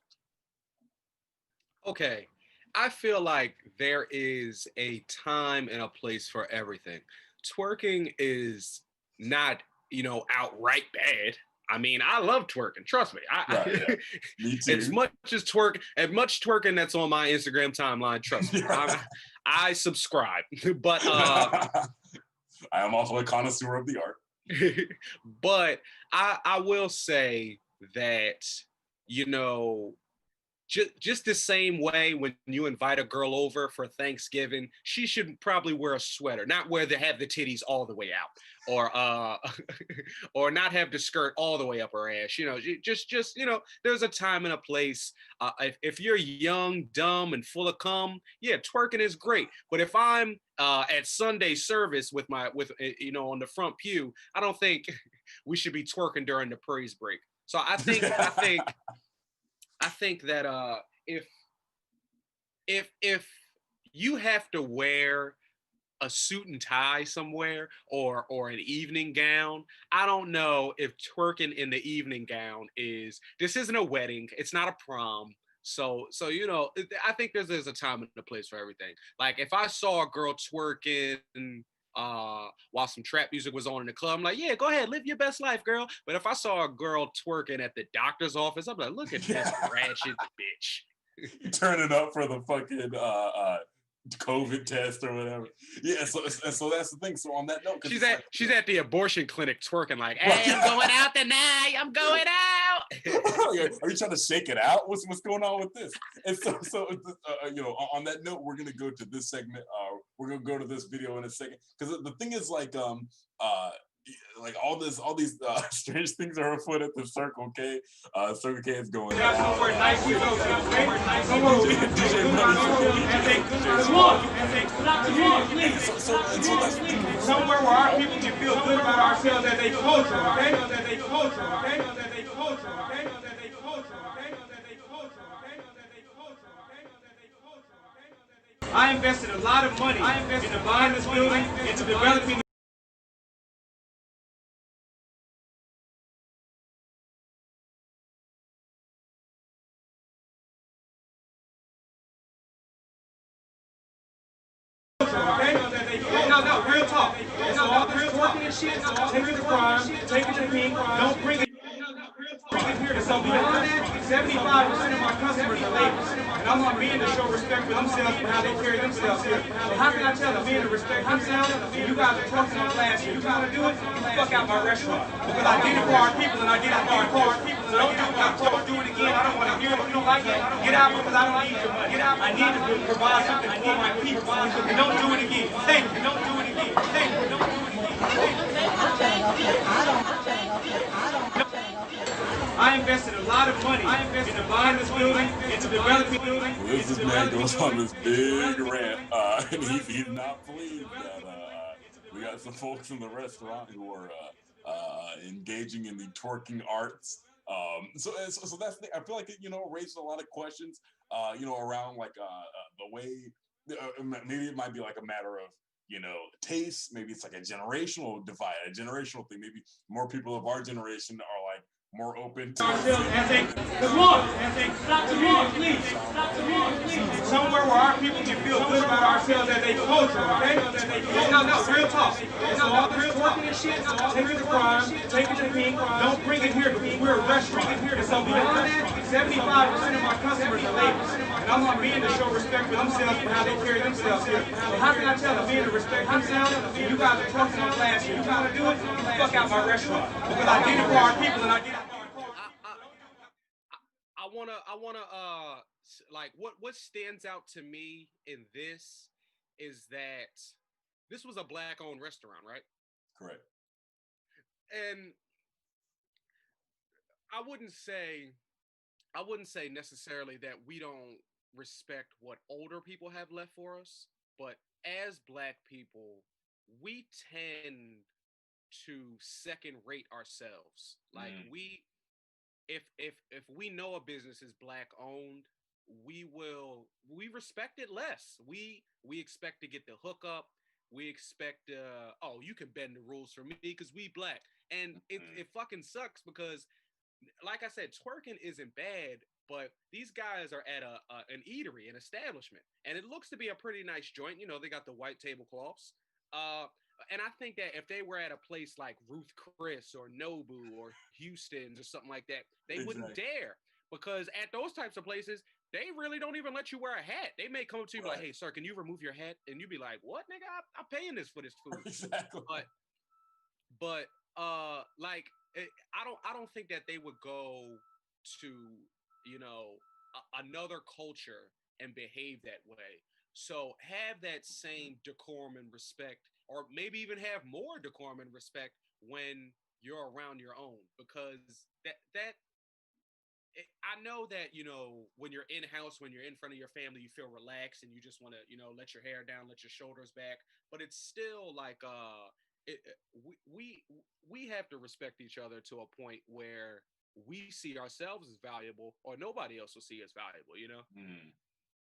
Okay, I feel like there is a time and a place for everything. Twerking is not, outright bad. I mean, I love twerking. Trust me. Right, yeah. Me too. As much twerking that's on my Instagram timeline. Trust me, I subscribe. But I am also a connoisseur of the art. but I will say that, you know, just the same way when you invite a girl over for Thanksgiving, she should probably wear a sweater, not have the titties all the way out, or or not have the skirt all the way up her ass. You know, just you know, there's a time and a place. If you're young, dumb, and full of cum, yeah, twerking is great. But if I'm at Sunday service with you know, on the front pew, I don't think we should be twerking during the praise break. So I think that if you have to wear a suit and tie somewhere or an evening gown, I don't know if twerking in the evening gown this isn't a wedding, it's not a prom. So you know, I think there's a time and a place for everything. Like if I saw a girl twerking while some trap music was on in the club, I'm like, yeah, go ahead, live your best life, girl. But if I saw a girl twerking at the doctor's office, I'm like, look at this ratchet bitch. Turning up for the fucking COVID test or whatever. Yeah, so that's the thing. So on that note, she's at the abortion clinic twerking like, hey, I'm going out tonight. I'm going out. Are you trying to shake it out? What's going on with this? And so you know, on that note, we're gonna go to this segment. We're gonna go to this video in a second, because the thing is like all these strange things are afoot at the Circle K. Circle K is going on. Somewhere where our people can feel good about ourselves as a culture, okay? I invested a lot of money into buying this building, into developing. No, real talk. It's all this twerking and shit. Take it to crime, take it to pink. Don't bring it here. So beyond that, 75% of my customers are ladies. And I want men to show respect for themselves for how they carry themselves here. So how can I tell the men to respect themselves? You guys are talking on class here. You want to do it? Fuck out my restaurant. Because I did it for our people and I did it for our people. So don't do it again. I don't want to hear it. If you don't like it, get out because I don't need your money. Get out. I need to provide something for my people. And don't do it again. Thank you. Don't do it again. Thank you. Don't do it again. I invested a lot of money into buying this building, into developing the building. Well, this man goes on this big rant, and he's not pleased that we got some folks in the restaurant who are engaging in the twerking arts. So that's the thing. I feel like it, you know, raises a lot of questions, you know, around like the way maybe it might be like a matter of, you know, taste. Maybe it's like a generational divide, a generational thing. Maybe more people of our generation are like more open to please. Somewhere where our people can feel good about ourselves as a culture, okay? No, real talk. It's all this twerking and shit. Take it to crime, take it to pink. Don't bring it here because we're a restaurant. So beyond that, 75% of my customers are ladies. And I want men to show respect for themselves for how they carry themselves here. So how can I tell the men to respect themselves? You guys are talking on class here. You want to do it? Fuck out my restaurant. Because I did it for our people and I did it. I wanna like what stands out to me in this is that this was a Black-owned restaurant, right? Correct. And I wouldn't say necessarily that we don't respect what older people have left for us, but as Black people, we tend to second rate ourselves. Like if we know a business is Black owned, we respect it less. We expect to get the hookup. We expect you can bend the rules for me because we Black. And it fucking sucks because, like I said, twerking isn't bad, but these guys are at an eatery, an establishment, and it looks to be a pretty nice joint. You know, they got the white tablecloths. and I think that if they were at a place like Ruth Chris or Nobu or Houston's or something like that, they wouldn't dare, because at those types of places, they really don't even let you wear a hat. They may come to you like, "Hey, sir, can you remove your hat?" And you be like, "What, nigga? I'm paying this for this food." Exactly. But like, I don't think that they would go to, you know, another culture and behave that way. So have that same decorum and respect, or maybe even have more decorum and respect when you're around your own, because I know that, you know, when you're in house, when you're in front of your family, you feel relaxed and you just want to, you know, let your hair down, let your shoulders back. But it's still like we have to respect each other to a point where we see ourselves as valuable, or nobody else will see us valuable, you know?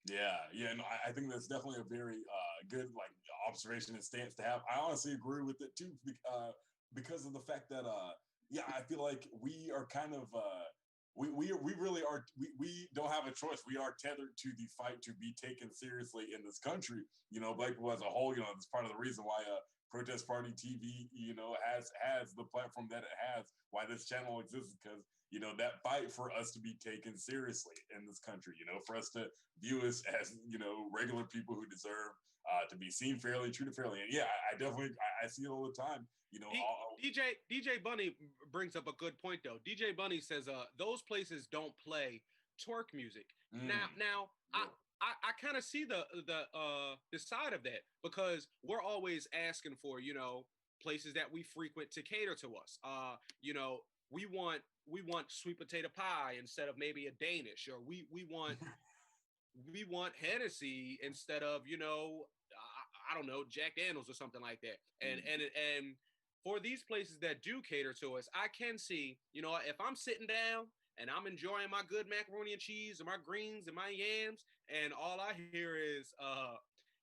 Yeah. No, I think that's definitely a very good like observation and stance to have. I honestly agree with it too, because of the fact that yeah, I feel like we are kind of we really are we don't have a choice. We are tethered to the fight to be taken seriously in this country. You know, Black people as a whole. You know, that's part of the reason why Protest Party TV, you know, has the platform that it has. Why this channel exists, because you know that fight for us to be taken seriously in this country. You know, for us to view us as, you know, regular people who deserve to be seen fairly, treated fairly. And yeah, I definitely I see it all the time. You know, DJ Bunny brings up a good point though. DJ Bunny says those places don't play twerk music. Now I kind of see the side of that, because we're always asking for, you know, places that we frequent to cater to us. You know, we want sweet potato pie instead of maybe a Danish, or we want we want Hennessy instead of, you know, I don't know, Jack Daniels or something like that. And for these places that do cater to us, I can see, you know, if I'm sitting down and I'm enjoying my good macaroni and cheese and my greens and my yams, and all I hear is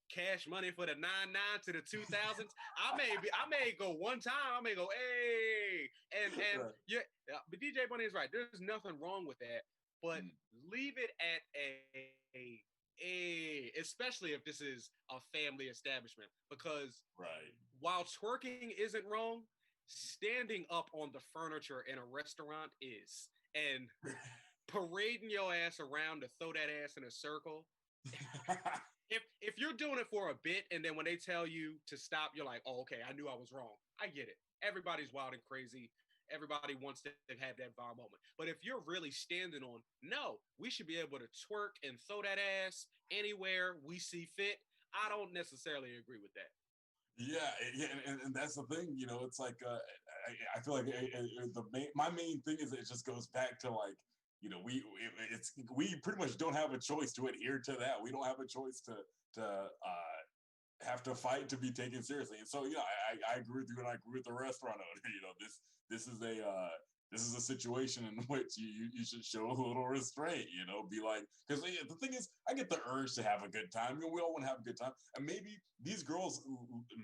Cash Money for the 99 to the 2000s. I may go one time. I may go, hey, and right. Yeah, but DJ Bunny is right. There's nothing wrong with that, but leave it at a especially if this is a family establishment, because while twerking isn't wrong, standing up on the furniture in a restaurant is, and parading your ass around to throw that ass in a circle. If you're doing it for a bit, and then when they tell you to stop, you're like, oh, okay, I knew I was wrong. I get it. Everybody's wild and crazy. Everybody wants to have that viral moment. But if you're really standing on, no, we should be able to twerk and throw that ass anywhere we see fit. I don't necessarily agree with that. Yeah, and that's the thing, you know. It's like I feel like my main thing is it just goes back to, like, you know, we pretty much don't have a choice to adhere to that. We don't have a choice to have to fight to be taken seriously. And so, you know, I agree with you, and I agree with the restaurant owner. You know, this is a situation in which you should show a little restraint. You know, be like, because the thing is, I get the urge to have a good time. You know, we all want to have a good time, and maybe these girls,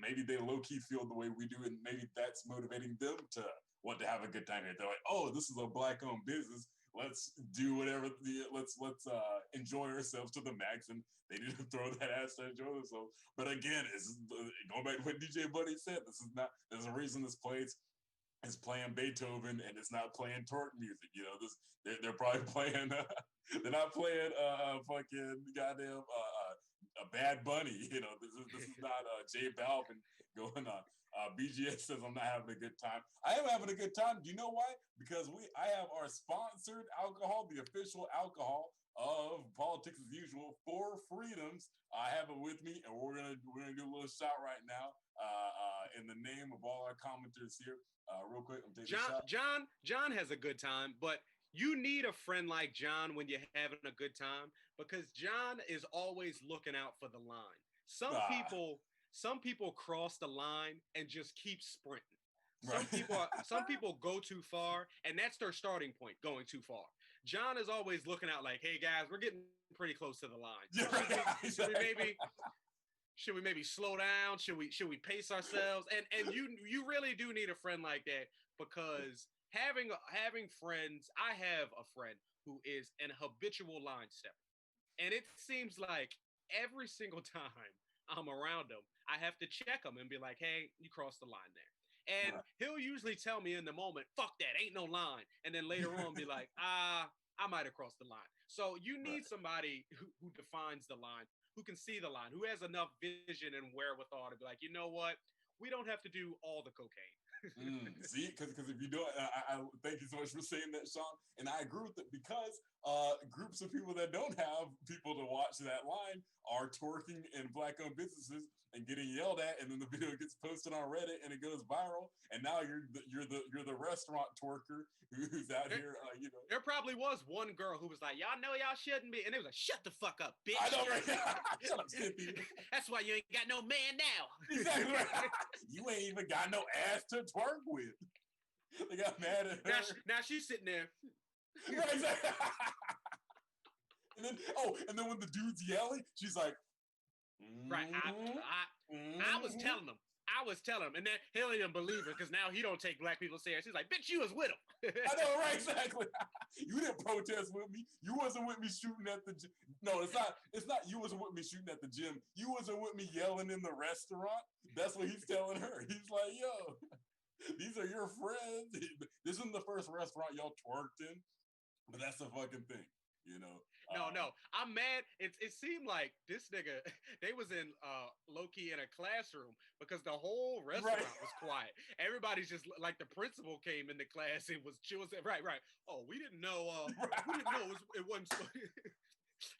maybe they low key feel the way we do, and maybe that's motivating them to want to have a good time. They're like, oh, this is a Black owned business. Let's do whatever. Let's enjoy ourselves to the max, and they need to throw that ass to enjoy themselves. But again, it's going back to what DJ Buddy said. There's a reason this place is playing Beethoven and it's not playing twerk music. You know, they're probably playing. They're not playing fucking goddamn a Bad Bunny. You know, this is not J Balvin going on. BGS says I'm not having a good time. I am having a good time. Do you know why? Because I have our sponsored alcohol, the official alcohol of Politics as Usual, 4 Freedoms. I have it with me, and we're gonna do a little shot right now in the name of all our commenters here. Real quick, I'm taking a shot. John has a good time, but you need a friend like John when you're having a good time, because John is always looking out for the line. Some people cross the line and just keep sprinting. Some people go too far, and that's their starting point, going too far. John is always looking out like, hey guys, we're getting pretty close to the line. Should we maybe slow down? Should we pace ourselves? And you really do need a friend like that, because having friends, I have a friend who is an habitual line stepper. And it seems like every single time I'm around him, I have to check him and be like, hey, you crossed the line there. And he'll usually tell me in the moment, fuck that, ain't no line. And then later on be like, I might have crossed the line. So you need somebody who defines the line, who can see the line, who has enough vision and wherewithal to be like, you know what? We don't have to do all the cocaine. See, because if you don't, I thank you so much for saying that, Sean. And I agree with it because groups of people that don't have people to watch that line are twerking in Black-owned businesses and getting yelled at, and then the video gets posted on Reddit and it goes viral. And now you're the restaurant twerker who's out here, you know. There probably was one girl who was like, y'all know y'all shouldn't be, and they was like, shut the fuck up, bitch. I know, right? Shut up, Cynthia. That's why you ain't got no man now. Exactly right. You ain't even got no ass to twerk with. They got mad at her. Now she's sitting there. Right, exactly. And then when the dude's yelling, she's like, right. I was telling him. And then he'll even believe it because now he don't take Black people serious. He's like, bitch, you was with him. I know, right? Exactly. You didn't protest with me. You wasn't with me shooting at the gym. No, it's not you wasn't with me shooting at the gym. You wasn't with me yelling in the restaurant. That's what he's telling her. He's like, yo, these are your friends. This isn't the first restaurant y'all twerked in, but that's the fucking thing. You know, no, I'm mad. It seemed like this nigga, they was in low-key in a classroom because the whole restaurant was quiet. Everybody's just like the principal came into class and was chill. Right. Oh, we didn't know. It wasn't.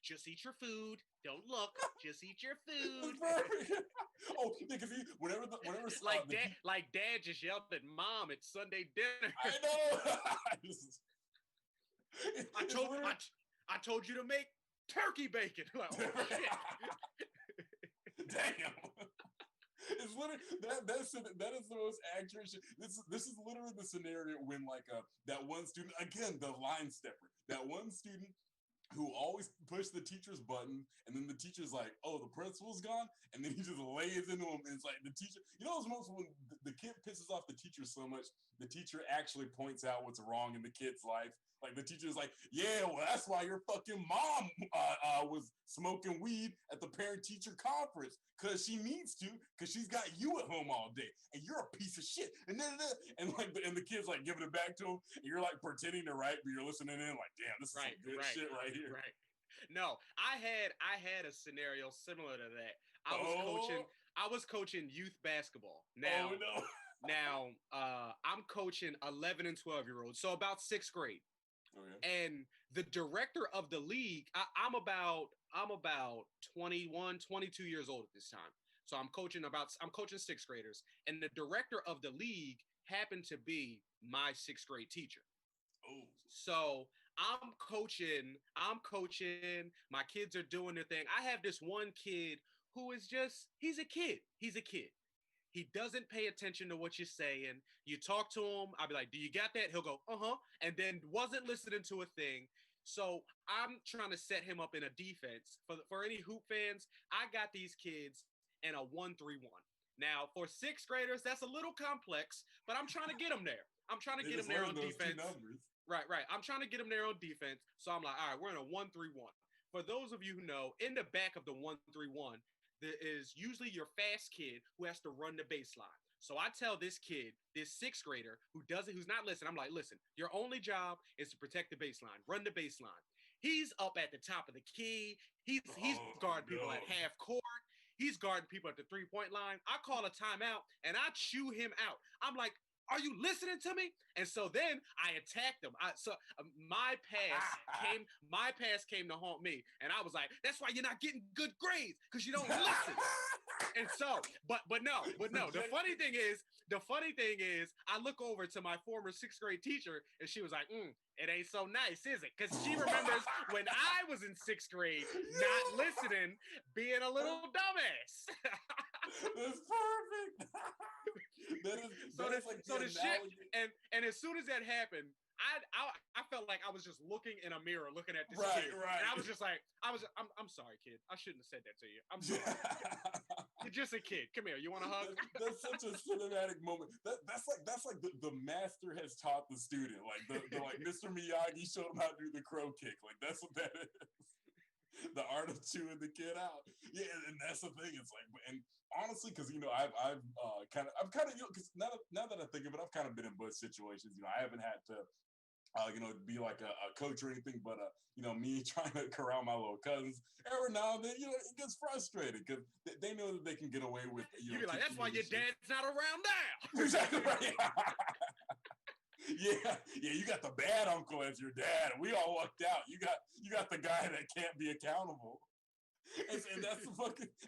Just eat your food. Don't look. Just eat your food. Oh, because whenever dad just yelled at mom at Sunday dinner. I know. I told you to make turkey bacon. Like, oh, shit. Damn. It's literally that is the most accurate shit. This is literally the scenario when like that one student, again, the line stepper, that one student who always push the teacher's button, and then the teacher's like, oh, the principal's gone, and then he just lays into him, and it's like the teacher, you know, it's most when the kid pisses off the teacher so much, the teacher actually points out what's wrong in the kid's life. Like the teacher's like, yeah, well, that's why your fucking mom was smoking weed at the parent-teacher conference, because she needs to, because she's got you at home all day, and you're a piece of shit. And the kid's like giving it back to him, and you're like pretending to write, but you're listening in like, damn, this is some good shit right here. Right. No, I had a scenario similar to that. I was coaching youth basketball. Now, I'm coaching 11 and 12-year-olds, so about 6th grade. Okay. And the director of the league, I'm about 21, 22 years old at this time. So I'm coaching 6th graders, and the director of the league happened to be my 6th grade teacher. Oh. So I'm coaching, my kids are doing their thing. I have this one kid who is he's a kid. He doesn't pay attention to what you're saying. You talk to him, I'll be like, do you got that? He'll go, uh-huh. And then wasn't listening to a thing. So I'm trying to set him up in a defense. For any hoop fans, I got these kids in a 1-3-1. Now, for 6th graders, that's a little complex, but I'm trying to get them there. I'm trying to get them there on defense. Right. I'm trying to get them there on defense. So I'm like, all right, we're in a 1-3-1. For those of you who know, in the back of the 1-3-1, there is usually your fast kid who has to run the baseline. So I tell this kid, this 6th grader who's not listening, I'm like, listen, your only job is to protect the baseline, run the baseline. He's up at the top of the key. He's guarding people at half court. He's guarding people at the 3-point line. I call a timeout and I chew him out. I'm like, are you listening to me? And so then I attacked him. My pass came to haunt me. And I was like, that's why you're not getting good grades, because you don't listen. And so, but no. The funny thing is, I look over to my former 6th grade teacher and she was like, it ain't so nice, is it? Because she remembers when I was in 6th grade, not listening, being a little dumbass. That's perfect. So the shit, and as soon as that happened, I felt like I was just looking in a mirror, looking at this kid, and I was just like, I'm sorry, kid. I shouldn't have said that to you. I'm sorry. You're just a kid. Come here. You want a hug? That's such a cinematic moment. That's like the master has taught the student. Like the like Mr. Miyagi showed him how to do the crow kick. Like that's what that is. The art of chewing the kid out. Yeah, and that's the thing. It's like, and honestly, because I've kind of because now that I think of it, I've kind of been in both situations. I haven't had to be like a coach or anything, but me trying to corral my little cousins every now and then, it gets frustrated because they know that they can get away with. You be like, that's why your dad's not around now. Exactly right. Yeah, you got the bad uncle as your dad, and we all lucked out. You got the guy that can't be accountable, and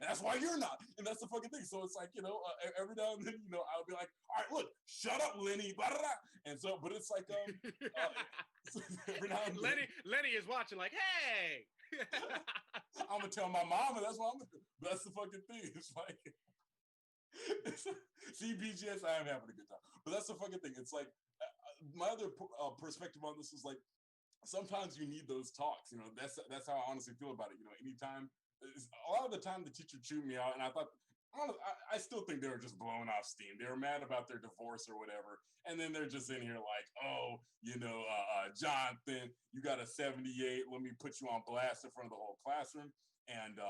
that's why you're not, and that's the fucking thing. So it's like every now and then I'll be like, all right, look, shut up, Lenny, blah, blah, blah. And so, but it's like every now and then, Lenny is watching like, hey. I'm gonna tell my mom, and that's the fucking thing. It's like. See, BGS, I am having a good time, but that's the fucking thing. It's like my other perspective on this is like sometimes you need those talks. That's how I honestly feel about it. Anytime, a lot of the time the teacher chewed me out, and I thought, I still think they were just blowing off steam. They were mad about their divorce or whatever, and then they're just in here like, oh, Jonathan, you got a 78. Let me put you on blast in front of the whole classroom, and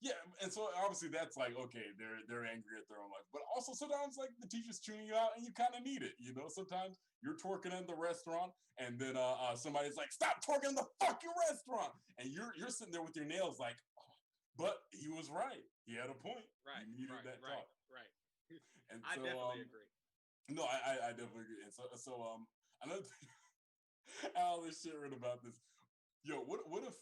yeah, and so obviously that's like, okay, they're angry at their own life. But also sometimes like the teacher's tuning you out and you kind of need it, Sometimes you're twerking in the restaurant and then somebody's like, stop twerking in the fucking restaurant. And you're sitting there with your nails like, oh, but he was right. He had a point. Right. You needed that talk. Right. And I so, definitely agree. No, I definitely agree. And so another thing, all this shit written about this. Yo, what if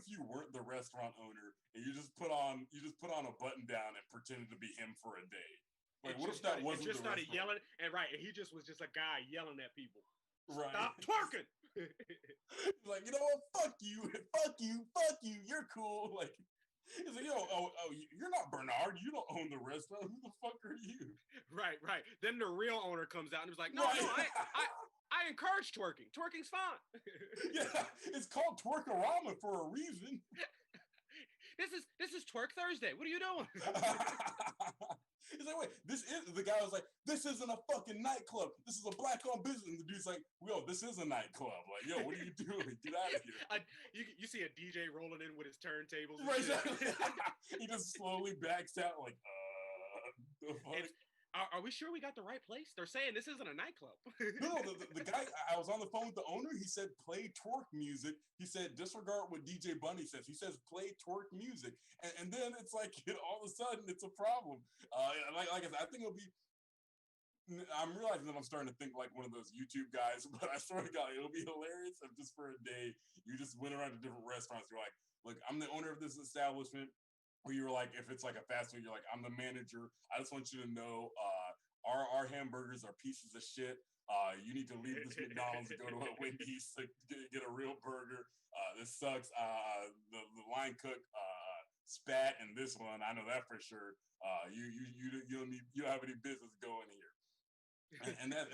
you weren't the restaurant owner and you just put on a button down and pretended to be him for a day? Like, what if that wasn't just the started restaurant? yelling and he just was just a guy yelling at people. Right. Stop twerking. Like, you know what? Fuck you. You're cool. Like, it's like, you're not Bernard. You don't own the restaurant. Who the fuck are you? Right. Then the real owner comes out and is like, no, Right. no, I encourage twerking. Twerking's fine. Yeah, it's called Twerkarama for a reason. This is Twerk Thursday. What are you doing? He's like, wait, the guy was like, this isn't a fucking nightclub. This is a black-owned business. And the dude's like, yo, this is a nightclub. Like, yo, what are you doing? Get out of here. You see a DJ rolling in with his turntables. And Right, shit. he just slowly backs out like, the fuck? Are we sure we got the right place? They're saying this isn't a nightclub. No, the guy, I was on the phone with the owner. He said, play twerk music. He said, disregard what DJ Bunny says. He says, play twerk music. And then it's like, all of a sudden, it's a problem. Like I said, I think it'll be, I'm realizing that I'm starting to think like one of those YouTube guys, but I swear to God, it'll be hilarious if just for a day, you just went around to different restaurants. You're like, look, I'm the owner of this establishment. Or you were like, if it's like a fast food, you're like, I'm the manager. I just want you to know our hamburgers are pieces of shit. You need to leave this McDonald's and go to a Wendy's to get a real burger. This sucks. The line cook spat in this one. I know that for sure. You don't have any business going here. And that's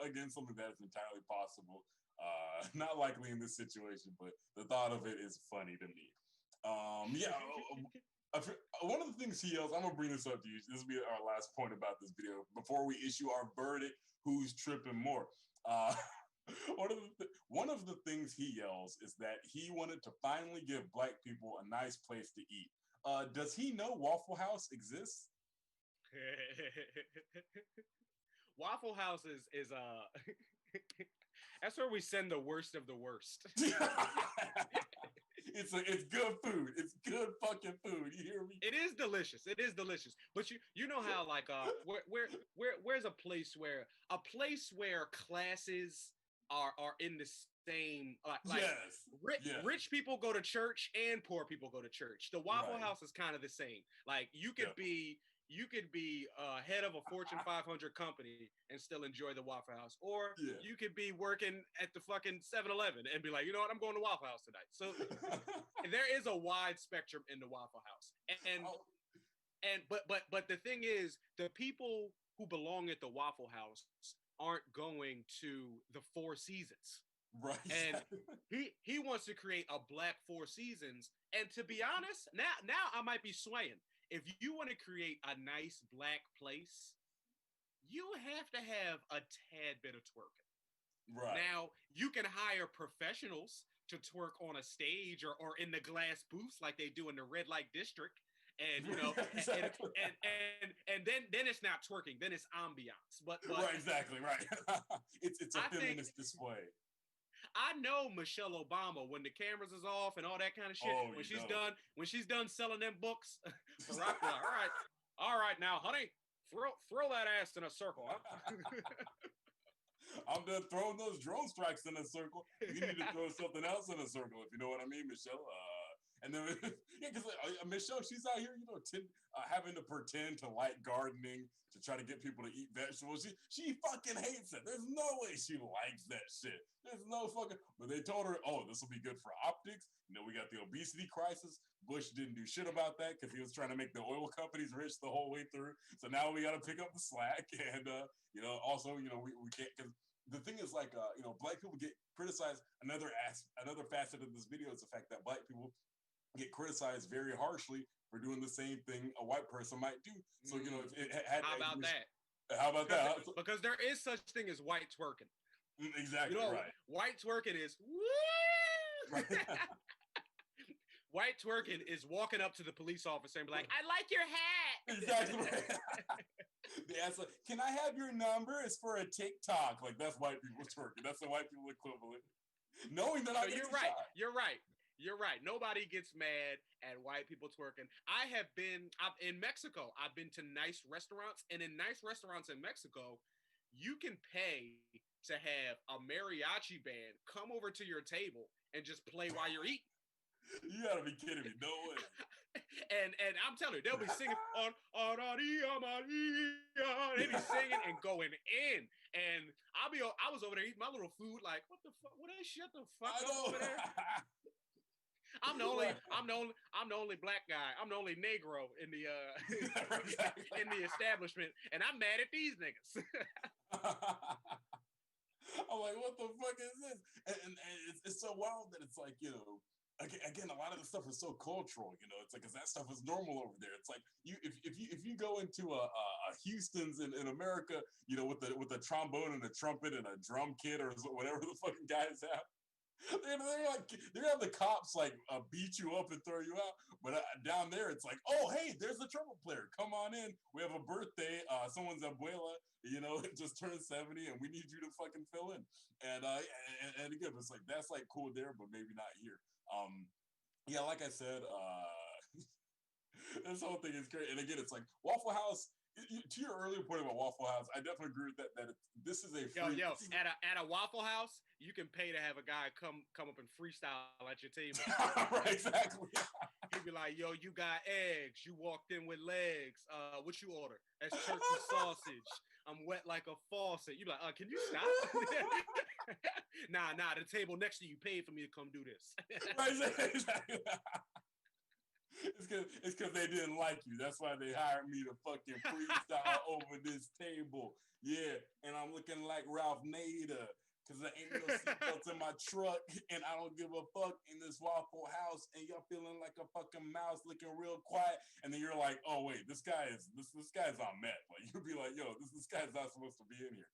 again, something that is entirely possible. Not likely in this situation, but the thought of it is funny to me. One of the things he yells, I'm gonna bring this up to you. This will be our last point about this video before we issue our verdict. Who's tripping more? One of the things he yells is that he wanted to finally give black people a nice place to eat. Does he know Waffle House exists? Waffle House is that's where we send the worst of the worst. It's good food. It's good fucking food. You hear me? It is delicious. It is delicious. But you know how like where's a place where classes are in the same like yes. Rich people go to church and poor people go to church. The Waffle House is kind of the same. Like you could be head of a Fortune 500 company and still enjoy the Waffle House. Or you could be working at the fucking 7-Eleven and be like, you know what, I'm going to Waffle House tonight. So there is a wide spectrum in the Waffle House. But the thing is, the people who belong at the Waffle House aren't going to the Four Seasons. Right. And he wants to create a black Four Seasons. And to be honest, now I might be swaying. If you want to create a nice black place, you have to have a tad bit of twerking. Right. Now, you can hire professionals to twerk on a stage or in the glass booths like they do in the red light district. And you know, Exactly. and then it's not twerking, then it's ambiance. But right, exactly, right. it's a I think- feminist display. I know Michelle Obama, when the cameras is off and all that kind of shit, Oh, when she's done selling them books, Barack, like, all right, now, honey, throw that ass in a circle. Huh? I'm done throwing those drone strikes in a circle. You need to throw something else in a circle, if you know what I mean, Michelle. And then, yeah, because Michelle, she's out here, you know, having to pretend to like gardening to try to get people to eat vegetables. She fucking hates it. There's no way she likes that shit. There's no fucking. But they told her, oh, this will be good for optics. You know, we got the obesity crisis. Bush didn't do shit about that because he was trying to make the oil companies rich the whole way through. So now we got to pick up the slack. And you know, also, you know, we can't, because the thing is, like, you know, black people get criticized. Another facet of this video is the fact that black people get criticized very harshly for doing the same thing a white person might do. So, you know, if it had, how about that? How about that? Because there is such thing as white twerking. Exactly, you know, right. White twerking is woo! Right. White twerking is walking up to the police officer and be like, I like your hat. Exactly. Right. They ask, like, can I have your number? It's for a TikTok. Like, that's white people twerking. That's the white people equivalent. Knowing that You're right. You're right. You're right. Nobody gets mad at white people twerking. I'm in Mexico. I've been to nice restaurants, and in nice restaurants in Mexico, you can pay to have a mariachi band come over to your table and just play while you're eating. You gotta be kidding me. No way. And I'm telling you, they'll be singing on Maria. They be singing and going in. And I was over there eating my little food, like, what the fuck? What they shut the fuck up over there? I'm the only black guy. I'm the only Negro in the in the establishment, and I'm mad at these niggas. I'm like, what the fuck is this? And it's so wild that it's like, you know, again, a lot of the stuff is so cultural, you know. It's like, because that stuff is normal over there. It's like if you go into a Houston's in America, you know, with a trombone and a trumpet and a drum kit or whatever the fucking guys have. They're like, they're have the cops like beat you up and throw you out, but down there it's like, oh hey, there's the trumpet player, come on in, we have a birthday, someone's abuela, you know, just turned 70 and we need you to fucking fill in. And again, it's like, that's like cool there, but maybe not here. Yeah, like I said, this whole thing is great. And again, it's like Waffle House. To your earlier point about Waffle House, I definitely agree with that. This is a free. At a Waffle House, you can pay to have a guy come up and freestyle at your table. Right, exactly. He'd be like, yo, you got eggs. You walked in with legs. What you order? That's turkey sausage. I'm wet like a faucet. You be like, can you stop? Nah, the table next to you paid for me to come do this. Right, exactly. It's because they didn't like you. That's why they hired me to fucking freestyle over this table. Yeah, and I'm looking like Ralph Nader because there ain't no seatbelts in my truck, and I don't give a fuck in this Waffle House, and y'all feeling like a fucking mouse, looking real quiet, and then you're like, oh wait, this guy's on meth. Like, you'd be like, yo, this guy's not supposed to be in here.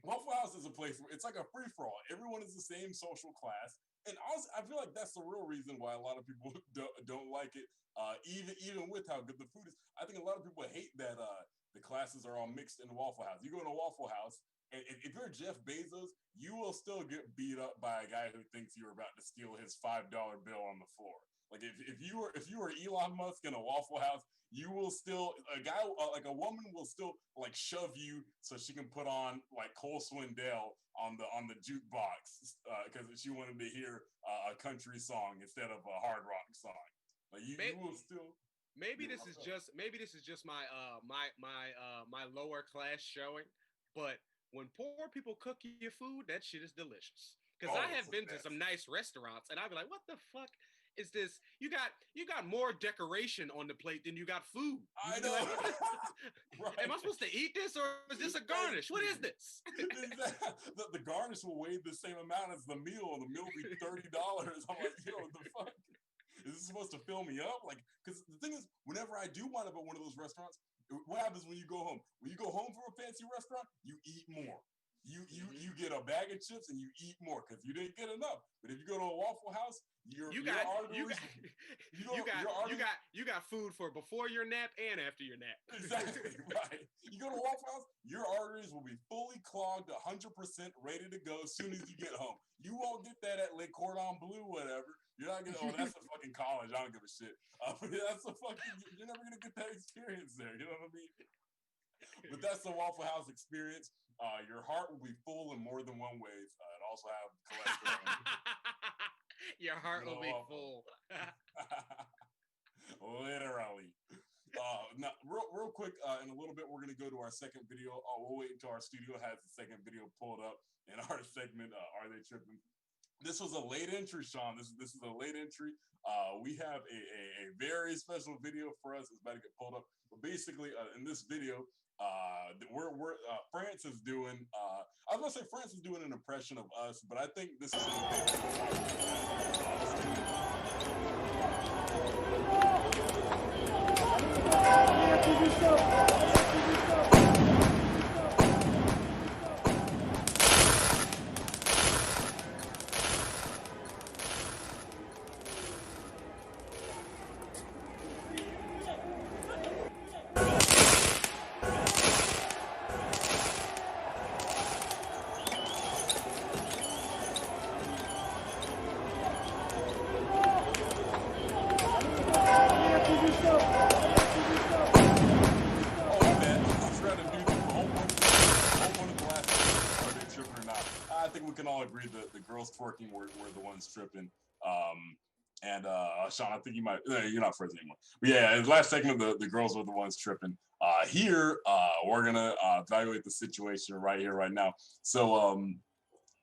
Waffle House is a place where it's like a free for all. Everyone is the same social class. And also, I feel like that's the real reason why a lot of people don't like it, even with how good the food is. I think a lot of people hate that the classes are all mixed in Waffle House. You go to a Waffle House, and if you're Jeff Bezos, you will still get beat up by a guy who thinks you're about to steal his $5 bill on the floor. Like if you were Elon Musk in a Waffle House, you will still, a guy like a woman will still like shove you so she can put on like Cole Swindell on the jukebox because she wanted to hear a country song instead of a hard rock song. Like you will still. Maybe this is just my my lower class showing, but when poor people cook your food, that shit is delicious. Because I have been to some nice restaurants, and I'd be like, "What the fuck is this? You got more decoration on the plate than you got food." I know. Like, right. Am I supposed to eat this, or is this a garnish? What is this? The garnish will weigh the same amount as the meal. The meal will be $30. I'm like, yo, the fuck? Is this supposed to fill me up? Like, because the thing is, whenever I do wind up at one of those restaurants, what happens when you go home? When you go home from a fancy restaurant, you eat more. You get a bag of chips and you eat more because you didn't get enough. But if you go to a Waffle House, your arteries, you got food for before your nap and after your nap. Exactly right. You go to Waffle House, your arteries will be fully clogged, 100% ready to go as soon as you get home. You won't get that at Le Cordon Bleu, whatever. You're not gonna. Oh, that's a fucking college. I don't give a shit. That's a fucking. You're never gonna get that experience there. You know what I mean? But that's the Waffle House experience. Your heart will be full in more than one ways. It also have cholesterol. Your heart will be full. Literally. Now, real quick, in a little bit, we're going to go to our second video. We'll wait until our studio has the second video pulled up in our segment, Are They Tripping? This was a late entry, Sean. This is a late entry. We have a very special video for us. It's about to get pulled up. But basically, in this video, France is doing, I was going to say France is doing an impression of us, but I think this is the girls twerking were the ones tripping. Sean, I think you might, you're not friends anymore. But yeah, the last segment, the girls were the ones tripping. Here, we're gonna evaluate the situation right here, right now. So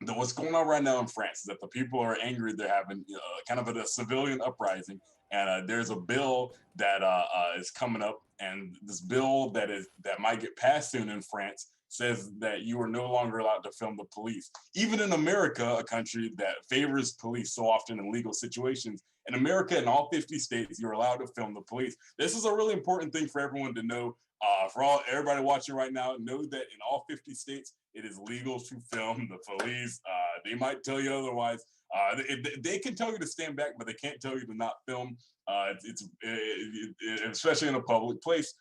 what's going on right now in France is that the people are angry. They're having kind of a civilian uprising, and there's a bill that is coming up, and this bill that might get passed soon in France says that you are no longer allowed to film the police. Even in America, a country that favors police so often in legal situations, in America, in all 50 states, you're allowed to film the police. This is a really important thing for everyone to know. For everybody watching right now, know that in all 50 states, it is legal to film the police. They might tell you otherwise. They can tell you to stand back, but they can't tell you to not film. Especially in a public place.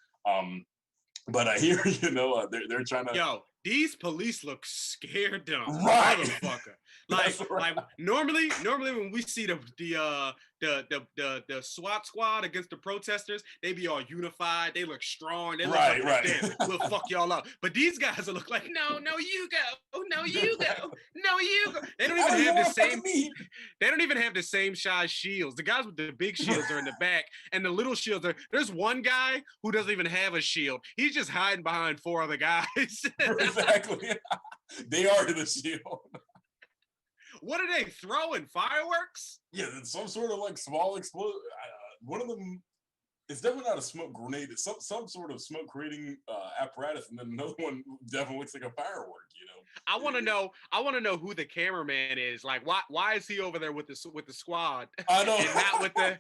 But here, they're trying to. Yo, these police look scared dumb, right? Motherfucker. Like normally when we see the SWAT squad against the protesters, they be all unified. They look strong. They look like, damn, we'll fuck y'all up. But these guys look like, no, you go, no, you go, no, you go. They don't even have the same. They don't even have the same size shields. The guys with the big shields are in the back, and the little shields are. There's one guy who doesn't even have a shield. He's just hiding behind 4 other guys. Exactly. They are the shield. What are they throwing? Fireworks? Yeah, it's some sort of like small explosion. One of them, it's definitely not a smoke grenade. It's some sort of smoke creating apparatus, and then another one definitely looks like a firework. I want to know who the cameraman is. Like, why is he over there with the squad? I know. And not with the.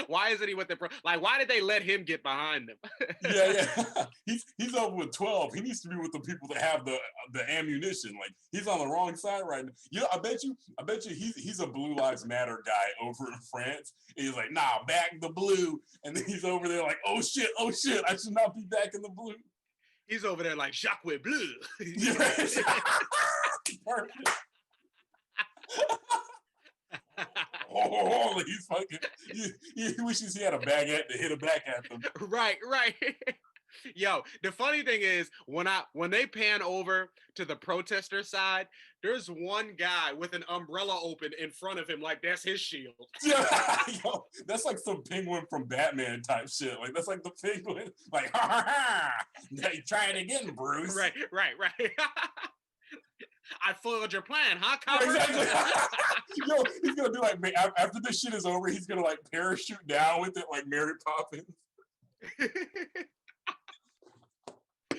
Why isn't he with the? Why did they let him get behind them? Yeah. He's over with 12. He needs to be with the people that have the ammunition. Like, he's on the wrong side right now. I bet you he's a Blue Lives Matter guy over in France. And he's like, nah, back the blue. And then he's over there like, oh shit, I should not be back in the blue. He's over there like Jacques Bleu. Yes. Perfect. Oh, he's fucking. He wishes he had a baguette to hit it back at them. Right. Yo, the funny thing is when they pan over to the protester side, there's one guy with an umbrella open in front of him, like that's his shield. Yeah, yo, that's like some penguin from Batman type shit. Like that's like the penguin, like Hey, try it again, Bruce. Right. I foiled your plan, huh, Copper? Exactly. Yo, he's gonna do like after this shit is over, he's gonna like parachute down with it like Mary Poppins.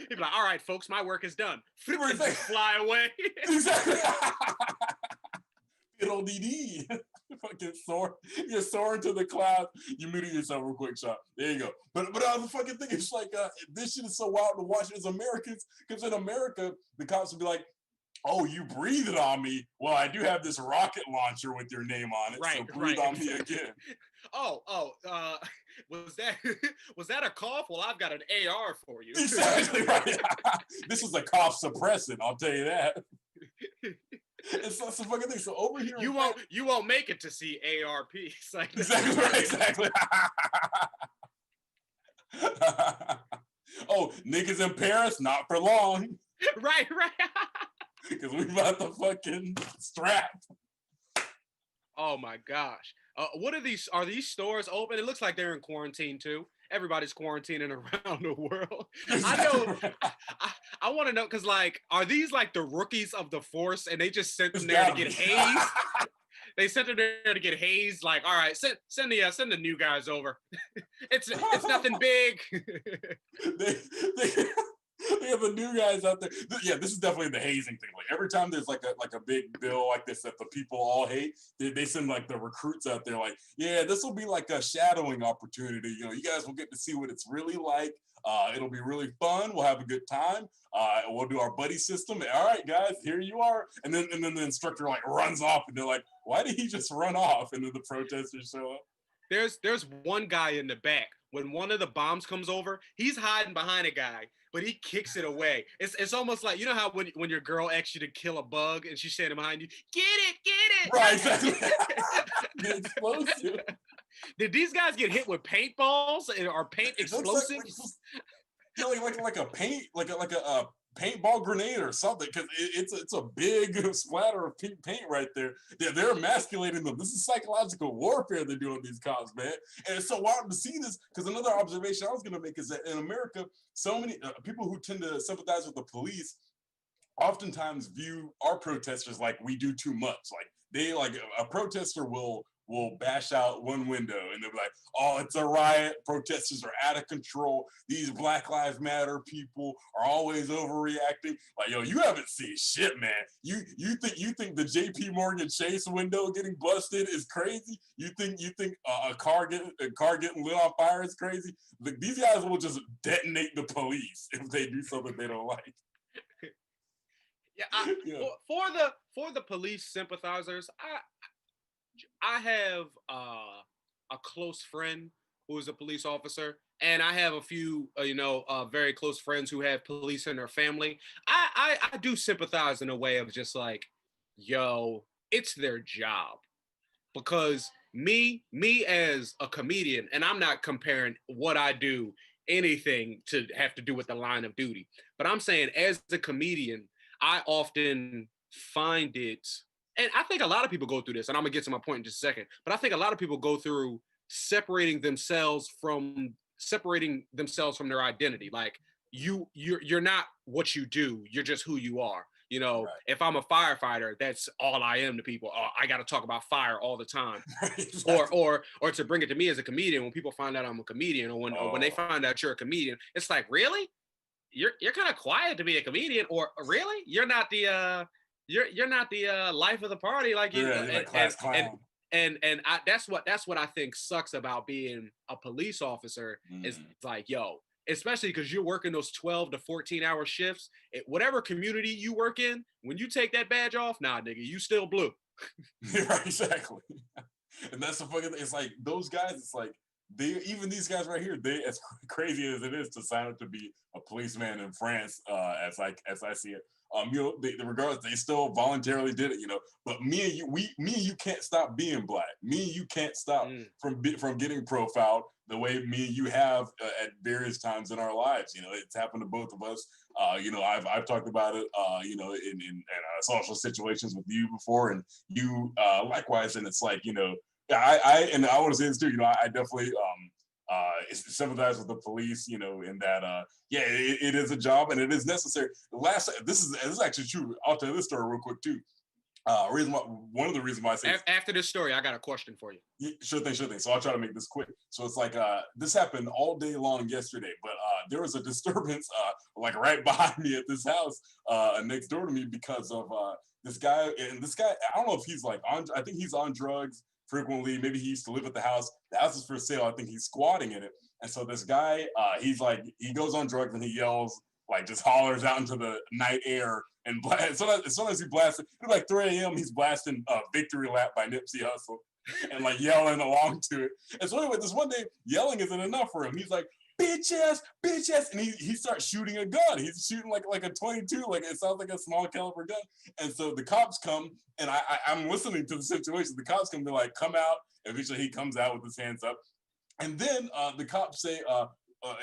He'd be like, all right, folks, my work is done. Fly away. Exactly. Fiddle dee. Fucking soar. You soar into the clouds. You muted yourself real quick, Sean. There you go. But the fucking thing is like, this shit is so wild to watch as Americans, because in America, the cops would be like, oh, you breathed on me. Well, I do have this rocket launcher with your name on it. Right, So breathe right. on me again. Was that was that a cough? Well, I've got an AR for you. Exactly right. This is a cough suppressant, I'll tell you that. It's not some fucking thing. So over here, You won't make it to see ARP. It's like, exactly right, exactly. Oh, niggas in Paris, not for long. right. Because we about to fucking strap. Oh my gosh. What are these? Are these stores open? It looks like they're in quarantine too. Everybody's quarantining around the world. I know. I want to know because, like, are these like the rookies of the force, and they just sent them there to get hazed? They sent them there to get hazed. Like, all right, send the new guys over. It's nothing big. They have the new guys out there. Yeah, this is definitely the hazing thing. Like every time there's like a big bill like this that the people all hate, they send like the recruits out there. Like, yeah, this will be like a shadowing opportunity. You know, you guys will get to see what it's really like. It'll be really fun. We'll have a good time. We'll do our buddy system. All right, guys, here you are. And then the instructor like runs off, and they're like, why did he just run off? And then the protesters show up. There's one guy in the back. When one of the bombs comes over, he's hiding behind a guy, but he kicks it away. It's almost like, you know how when your girl asks you to kill a bug and she's standing behind you, get it. Right, exactly. The explosive. Did these guys get hit with paintballs or paint explosives? Like a paint, like a paintball grenade or something, because it's a big splatter of pink paint right there. They're emasculating them. This is psychological warfare they're doing, these cops, man. And it's so wild to see this, because another observation I was going to make is that in America, so many people who tend to sympathize with the police oftentimes view our protesters like we do too much. Like a protester will bash out one window and they'll be like, oh, it's a riot. Protesters are out of control. These Black Lives Matter people are always overreacting. Like, yo, you haven't seen shit, man. You think the JP Morgan Chase window getting busted is crazy? You think a car getting lit on fire is crazy? Like, these guys will just detonate the police if they do something they don't like. Yeah, for the police sympathizers, I have a close friend who is a police officer, and I have a few, very close friends who have police in their family. I do sympathize in a way of just like, yo, it's their job. Because me as a comedian, and I'm not comparing what I do anything to have to do with the line of duty, but I'm saying as a comedian, I often find it, and I think a lot of people go through this, and I'm gonna get to my point in just a second, but I think a lot of people go through separating themselves from their identity. Like you're not what you do, you're just who you are. You know, right. If I'm a firefighter, that's all I am to people. Oh, I got to talk about fire all the time. Exactly. Or to bring it to me as a comedian, when people find out I'm a comedian, or when they find out you're a comedian, it's like, really? You're kind of quiet to be a comedian, or really? You're not the you're not the life of the party, like you. Yeah, class clown. And that's what I think sucks about being a police officer is like, yo, especially because you're working those 12 to 14 hour shifts, whatever community you work in, when you take that badge off, nah, nigga, you still blue. Right, exactly. And that's the fucking thing. It's like those guys, it's like even these guys right here, as crazy as it is to sign up to be a policeman in France, as I see it, regardless, they still voluntarily did it, But me and you can't stop being black. Me and you can't stop from getting profiled the way me and you have at various times in our lives. It's happened to both of us. I've talked about it, in social situations with you before, and you likewise. And it's like, I want to say this too. I definitely sympathize with the police, in that it is a job and it is necessary. This is actually true. I'll tell you this story real quick too. One of the reasons why I say after this story, I got a question for you. Yeah, sure thing. So I'll try to make this quick. So it's like this happened all day long yesterday, but there was a disturbance like right behind me at this house next door to me because of this guy. And this guy, I don't know if he's like I think he's on drugs frequently. Maybe he used to live at the house. The house is for sale. I think he's squatting in it. And so this guy, he goes on drugs and he yells like just hollers out into the night air and sometimes he blasts it. It's like 3 a.m. He's blasting "Victory Lap" by Nipsey Hussle and like yelling along to it. And so anyway, this one day yelling isn't enough for him. He's like, bitch ass, and he starts shooting a gun. He's shooting like a 22, like it sounds like a small caliber gun. And so the cops come, and I'm listening to the situation. The cops come, they're like, come out. Eventually he comes out with his hands up. And then the cops say,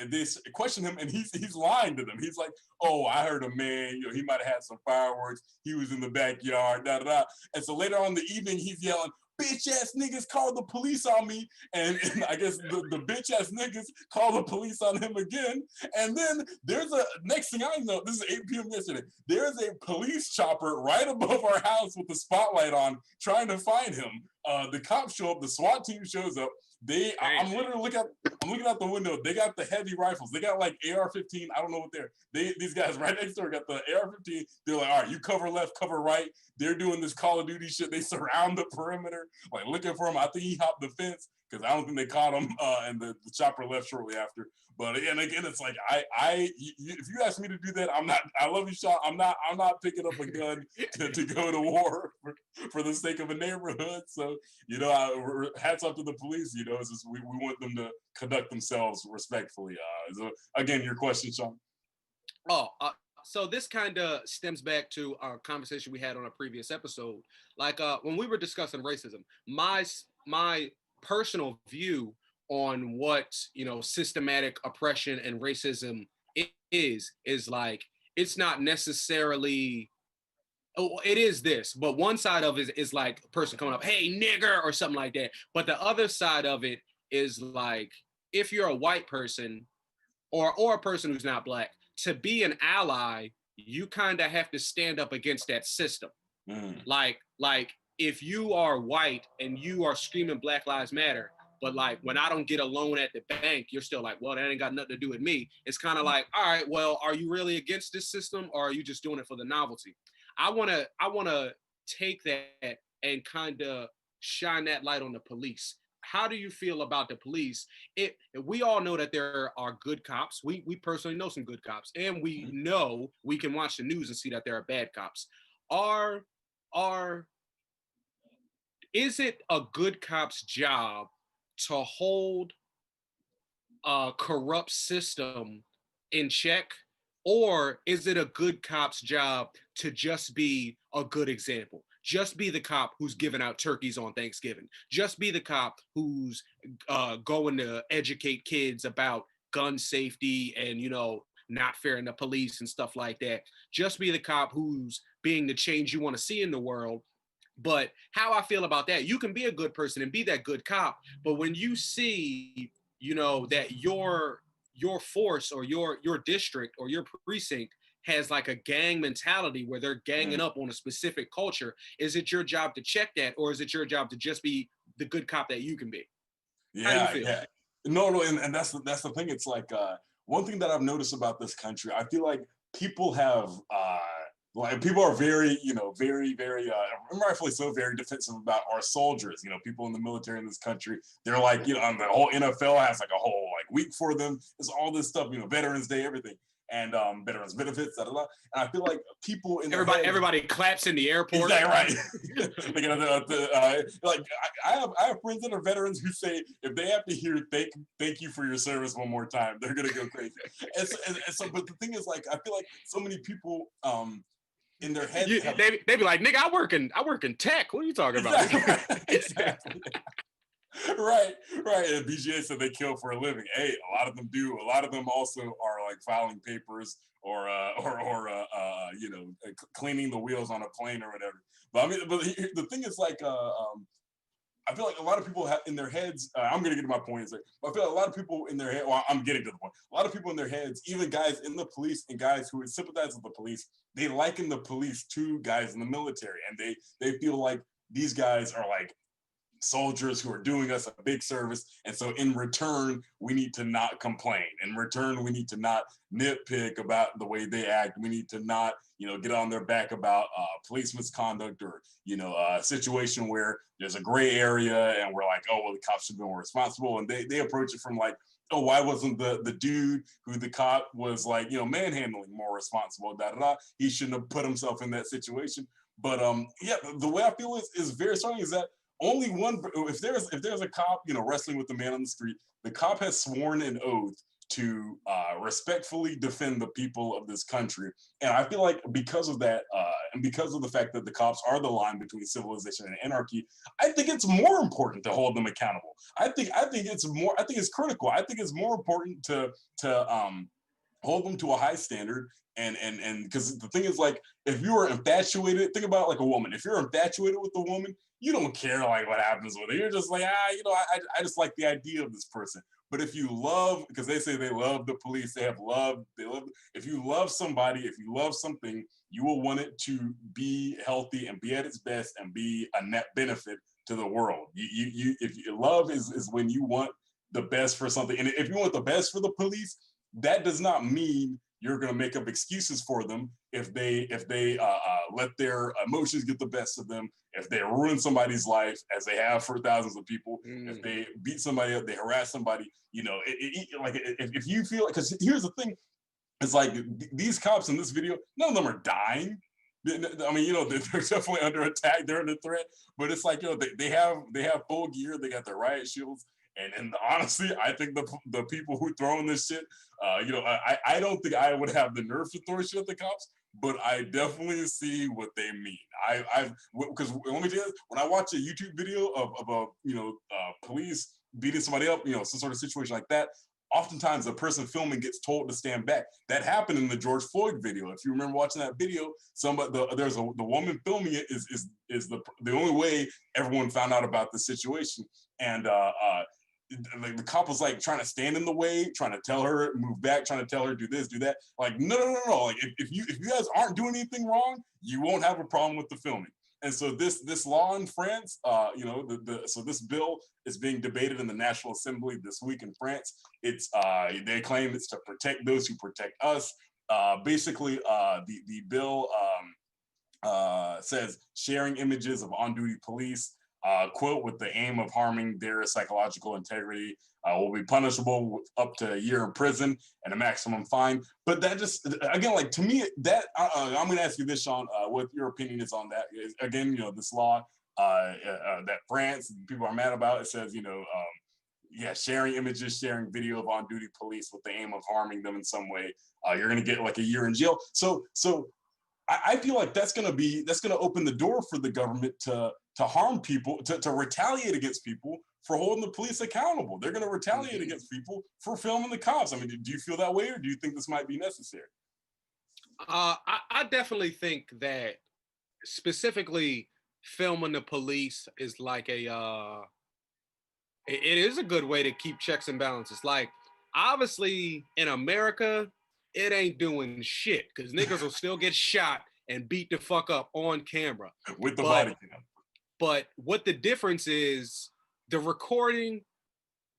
they question him, and he's lying to them. He's like, oh, I heard a man, you know, he might have had some fireworks. He was in the backyard, da da da. And so later on in the evening, he's yelling, bitch ass niggas called the police on me. And I guess the bitch ass niggas call the police on him again. And then there's next thing I know, this is 8 p.m. yesterday, there's a police chopper right above our house with the spotlight on trying to find him. The cops show up, the SWAT team shows up. I'm literally looking out the window. They got the heavy rifles. They got like AR-15. I don't know what these guys right next door got the AR-15. They're like, all right, you cover left, cover right. They're doing this Call of Duty shit. They surround the perimeter, like looking for him. I think he hopped the fence because I don't think they caught him. And the chopper left shortly after. But and again, it's like if you ask me to do that, I'm not. I love you, Sean. I'm not picking up a gun to go to war for the sake of a neighborhood. So you know, hats off to the police. You know, it's just we want them to conduct themselves respectfully. So again, your question, Sean. So this kind of stems back to our conversation we had on a previous episode. Like when we were discussing racism, my personal view on what, you know, systematic oppression and racism is like, it's not necessarily, it is this, but one side of it is like a person coming up, hey nigger, or something like that. But the other side of it is like, if you're a white person or a person who's not black, to be an ally, you kind of have to stand up against that system. Like if you are white and you are screaming Black Lives Matter, but like when I don't get a loan at the bank, you're still like, well, that ain't got nothing to do with me. It's kind of like, all right, well, are you really against this system, or are you just doing it for the novelty? I wanna take that and kind of shine that light on the police. How do you feel about the police? We all know that there are good cops. We personally know some good cops, and we know we can watch the news and see that there are bad cops. Is it a good cop's job to hold a corrupt system in check, or is it a good cop's job to just be a good example? Just be the cop who's giving out turkeys on Thanksgiving. Just be the cop who's going to educate kids about gun safety and, you know, not fearing the police and stuff like that. Just be the cop who's being the change you want to see in the world. But how I feel about that, you can be a good person and be that good cop, but when you see, you know, that your force or your district or your precinct has like a gang mentality where they're ganging up on a specific culture, is it your job to check that, or is it your job to just be the good cop that you can be? Yeah, yeah. No, and that's the thing. It's like one thing that I've noticed about this country, I feel like people have like people are very, you know, very, rightfully so, very defensive about our soldiers. You know, people in the military in this country, they're like, you know, the whole NFL has like a whole like week for them. It's all this stuff, you know, Veterans Day, everything, and veterans benefits, da, da, da. And I feel like people in everybody claps in the airport. Is that right? Like I have friends that are veterans who say if they have to hear thank you for your service one more time, they're gonna go crazy. And so, but the thing is, like, I feel like so many people in their head, they be like, nigga, I work in tech. What are you talking about? Exactly. Right. And BGA said they kill for a living. Hey, a lot of them do. A lot of them also are like filing papers or you know, cleaning the wheels on a plane or whatever. But I mean, but the thing is, like, I feel like a lot of people have in their heads. I'm gonna get to my point. Is like, I feel like a lot of people in their head. Well, I'm getting to the point. A lot of people in their heads, even guys in the police and guys who sympathize with the police, they liken the police to guys in the military, and they feel like these guys are like soldiers who are doing us a big service. And so in return, we need to not complain. In return, we need to not nitpick about the way they act. We need to not, get on their back about police misconduct or, a situation where there's a gray area and we're like, oh, well, the cops should be more responsible. And they approach it from like, oh, why wasn't the dude who the cop was like, manhandling more responsible, He shouldn't have put himself in that situation. But yeah, the way I feel is very strong is that only one, if there's a cop, wrestling with the man on the street, the cop has sworn an oath to respectfully defend the people of this country. And I feel like because of that, and because of the fact that the cops are the line between civilization and anarchy, I think it's more important to hold them accountable. I think it's critical. I think it's more important to hold them to a high standard. And because the thing is, like, if you are infatuated, think about it like a woman. If you're infatuated with a woman, you don't care like what happens with her. You're just like, I just like the idea of this person. But if you love, because they say they love the police, they love. If you love somebody, if you love something, you will want it to be healthy and be at its best and be a net benefit to the world. If you love is when you want the best for something, and if you want the best for the police, that does not mean you're going to make up excuses for them if they let their emotions get the best of them, if they ruin somebody's life, as they have for thousands of people, if they beat somebody up, they harass somebody, if you feel, because here's the thing, it's like these cops in this video, none of them are dying. I mean, they're definitely under attack, they're under threat, but it's like, they have full gear, they got their riot shields. And honestly, I think the people who throwing this shit, I don't think I would have the nerve to throw shit at the cops, but I definitely see what they mean. Because let me tell you, when I watch a YouTube video of police beating somebody up, some sort of situation like that, oftentimes the person filming gets told to stand back. That happened in the George Floyd video. If you remember watching that video, the woman filming it is the only way everyone found out about the situation. And the cop was like trying to stand in the way, trying to tell her move back, trying to tell her do this, do that. Like no. Like if you guys aren't doing anything wrong, you won't have a problem with the filming. And so this law in France, so this bill is being debated in the National Assembly this week in France. It's they claim it's to protect those who protect us. Basically, the bill says sharing images of on-duty police, quote, with the aim of harming their psychological integrity will be punishable with up to a year in prison and a maximum fine. But that just, again, like to me, that I'm going to ask you this, Sean, what your opinion is on that. Again, this law that France people are mad about. It says, sharing images, sharing video of on-duty police with the aim of harming them in some way, you're going to get like a year in jail. So I feel like that's going to open the door for the government to harm people, to retaliate against people for holding the police accountable. They're going to retaliate against people for filming the cops. I mean, do you feel that way, or do you think this might be necessary? I definitely think that specifically filming the police is like it is a good way to keep checks and balances. Like, obviously in America, it ain't doing shit because niggas will still get shot and beat the fuck up on camera. With the body cam. But what the difference is, the recording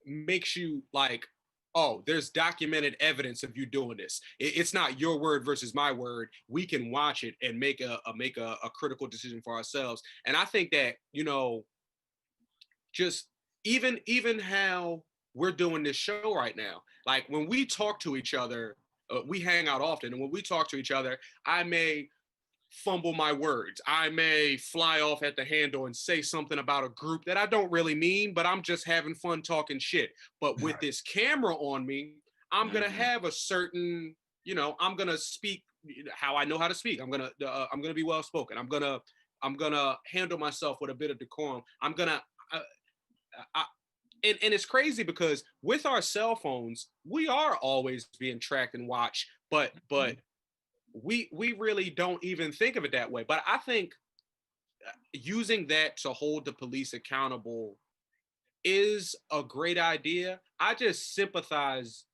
makes you like, oh, there's documented evidence of you doing this. It's not your word versus my word. We can watch it and make a critical decision for ourselves. And I think that, just even how we're doing this show right now, like when we talk to each other, we hang out often, and when we talk to each other, I may fumble my words. I may fly off at the handle and say something about a group that I don't really mean, but I'm just having fun talking shit. But with this camera on me, I'm going to have a certain, I'm going to speak how I know how to speak. I'm going to be well spoken. I'm going to handle myself with a bit of decorum. I'm going to and it's crazy because with our cell phones, we are always being tracked and watched, but we really don't even think of it that way. But I think using that to hold the police accountable is a great idea. I just sympathize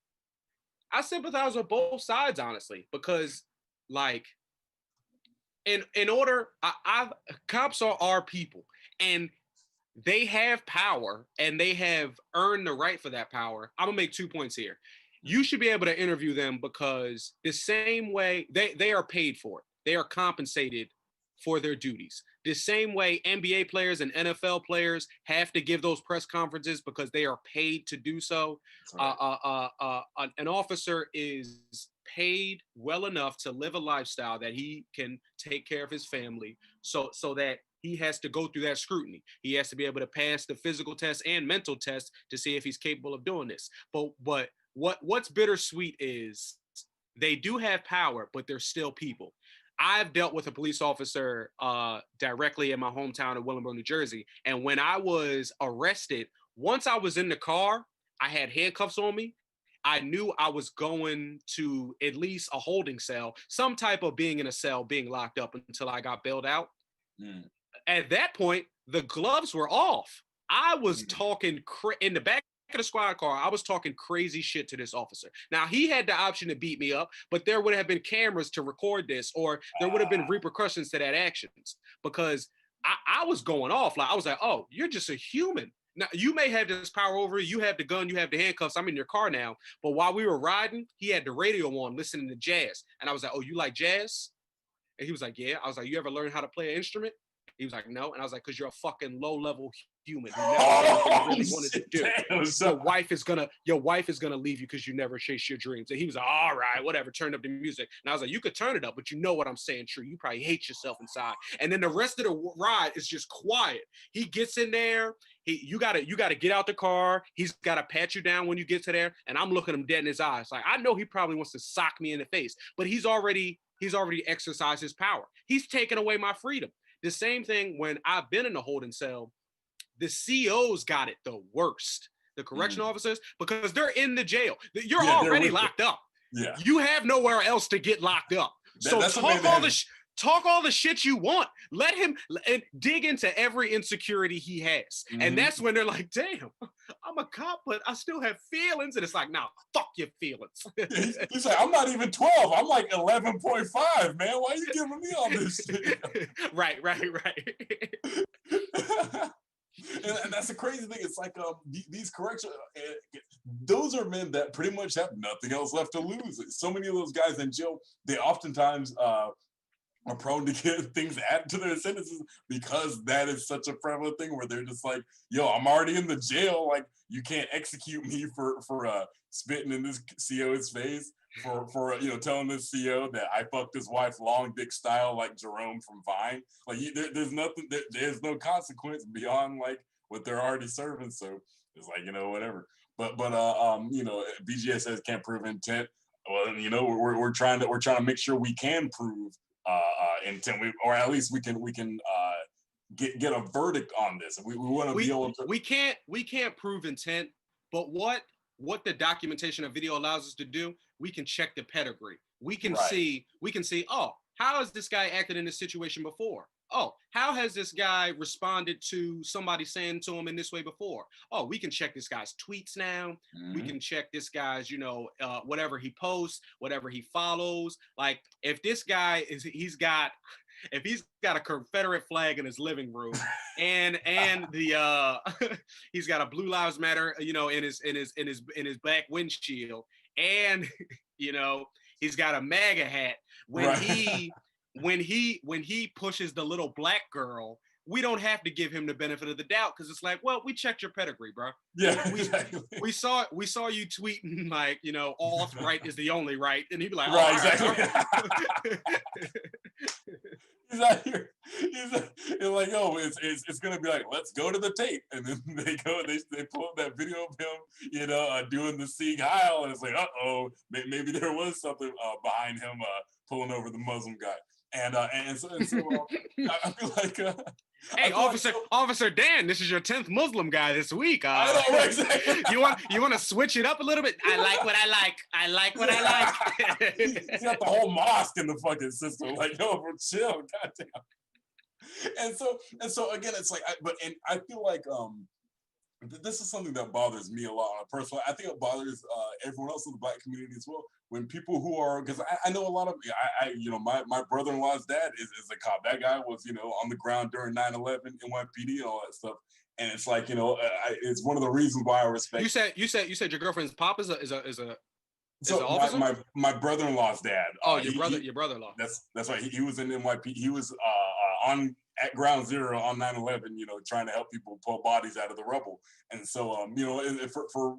with both sides, honestly, because like in order, cops are our people, and they have power and they have earned the right for that power. I'm gonna make 2 points here. You should be able to interview them because the same way they are paid for it. They are compensated for their duties. The same way NBA players and NFL players have to give those press conferences because they are paid to do so. Right. An officer is paid well enough to live a lifestyle that he can take care of his family, so that he has to go through that scrutiny. He has to be able to pass the physical test and mental test to see if he's capable of doing this. But what's bittersweet is they do have power, but they're still people. I've dealt with a police officer directly in my hometown of Willingboro, New Jersey. And when I was arrested, once I was in the car, I had handcuffs on me. I knew I was going to at least a holding cell, some type of being in a cell, being locked up until I got bailed out. At that point, the gloves were off. I was talking in the back of the squad car. I was talking crazy shit to this officer. Now, he had the option to beat me up, but there would have been cameras to record this, or there would have been repercussions to that actions, because I was going off. Like, I was like, oh, you're just a human. Now, you may have this power over you. You have the gun, you have the handcuffs. I'm in your car now. But while we were riding, he had the radio on listening to jazz. And I was like, oh, you like jazz? And he was like, yeah. I was like, you ever learn how to play an instrument? He was like, no. And I was like, because you're a fucking low-level human who never really wanted to do. Your wife is gonna leave you because you never chase your dreams. And he was like, all right, whatever, turn up the music. And I was like, you could turn it up, but you know what I'm saying, true. You probably hate yourself inside. And then the rest of the ride is just quiet. He gets in there. You gotta get out the car. He's gotta pat you down when you get to there. And I'm looking him dead in his eyes. Like, I know he probably wants to sock me in the face, but he's already exercised his power. He's taken away my freedom. The same thing when I've been in a holding cell, the COs got it the worst, the correctional officers, because they're in the jail. You're already locked up. Yeah. You have nowhere else to get locked up. So talk all the shit you want. Let him dig into every insecurity he has. And that's when they're like, damn, I'm a cop, but I still have feelings. And it's like, nah, fuck your feelings. He's like, I'm not even 12. I'm like 11.5, man. Why are you giving me all this shit? Right. And that's the crazy thing. It's like these corrections, those are men that pretty much have nothing else left to lose. So many of those guys in jail, they oftentimes are prone to get things added to their sentences because that is such a prevalent thing where they're just like, yo, I'm already in the jail. Like, you can't execute me for spitting in this CO's face, for telling this CO that I fucked his wife long dick style like Jerome from Vine. Like, there's nothing, there's no consequence beyond like what they're already serving. So it's like, whatever. But BGS says can't prove intent. Well, we're trying to make sure we can prove intent, or at least we can get a verdict on this. We want to be able to. We can't prove intent, but what the documentation of video allows us to do, we can check the pedigree. We can see, oh, how has this guy acted in this situation before? Oh, how has this guy responded to somebody saying to him in this way before? Oh, we can check this guy's tweets now. We can check this guy's, whatever he posts, whatever he follows. Like, if this guy he's got a Confederate flag in his living room and the he's got a Blue Lives Matter, in his back windshield, and he's got a MAGA hat when he pushes the little black girl, we don't have to give him the benefit of the doubt, because it's like, well, we checked your pedigree, bro. Yeah, exactly. We saw you tweeting like, alt-right is the only right, and he'd be like, right, exactly. He's out here. He's like, oh, it's gonna be like, let's go to the tape, and then they pull up that video of him, doing the Sieg Heil, and it's like, maybe there was something behind him pulling over the Muslim guy. And so I feel like, hey, Officer Dan, this is your 10th Muslim guy this week. I know, right, exactly. You want to switch it up a little bit? I like what I like. I like what I like. He's got the whole mosque in the fucking system. Like, yo, bro, chill, goddamn. And so again, it's like, I feel like this is something that bothers me a lot on a personal. I think it bothers everyone else in the Black community as well. When people who are, because I know a lot of, my brother-in-law's dad is a cop. That guy was, on the ground during 9/11, NYPD, and all that stuff. And it's like, you know, it's one of the reasons why I respect. You said your girlfriend's pop is an officer? my brother-in-law's dad. Oh, your brother-in-law. That's right. He was in NYPD. He was at ground zero on 9/11, you know, trying to help people pull bodies out of the rubble. And so, you know, for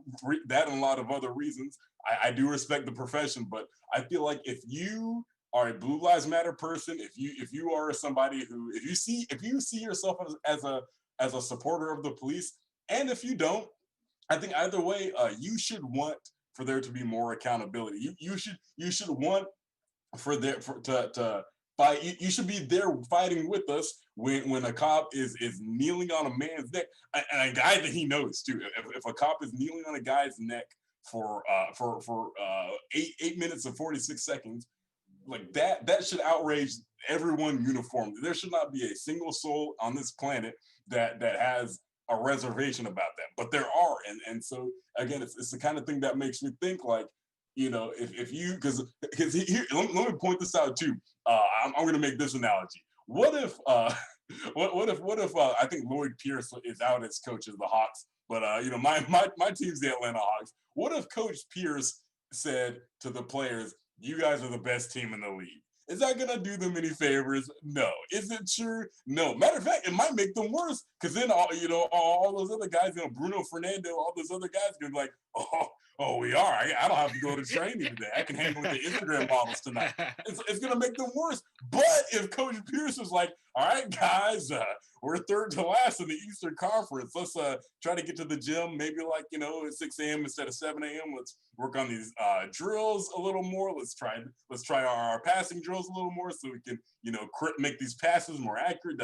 that and a lot of other reasons, I do respect the profession. But I feel like if you are a Blue Lives Matter person, if you are somebody who, if you see yourself as a supporter of the police, and if you don't, I think either way, you should want for there to be more accountability. You should want for to fight. You should be there fighting with us when a cop is kneeling on a man's neck, and a guy that he knows too. If a cop is kneeling on a guy's neck for 8 minutes and 46 seconds, like that should outrage everyone uniformly. There should not be a single soul on this planet that has a reservation about that, but there are, and so again, it's the kind of thing that makes me think, like, you know, if you, because here, let me point this out too. I'm going to make this analogy. What if what if I think Lloyd Pierce is out as coach of the Hawks, but you know, my team's the Atlanta Hawks. What if Coach Pierce said to the players, "You guys are the best team in the league"? Is that gonna do them any favors? No. Is it true? No. Matter of fact, it might make them worse, because then all those other guys, you know, Bruno Fernando, all those other guys gonna be like, oh, we are. I don't have to go to training today. I can hang with the Instagram models tonight. It's gonna make them worse. But if Coach Pierce was like, all right, guys, we're third to last in the Eastern Conference. Let's try to get to the gym, maybe like, you know, at 6 a.m. instead of 7 a.m. Let's work on these drills a little more. Let's try our passing drills a little more so we can, you know, make these passes more accurate.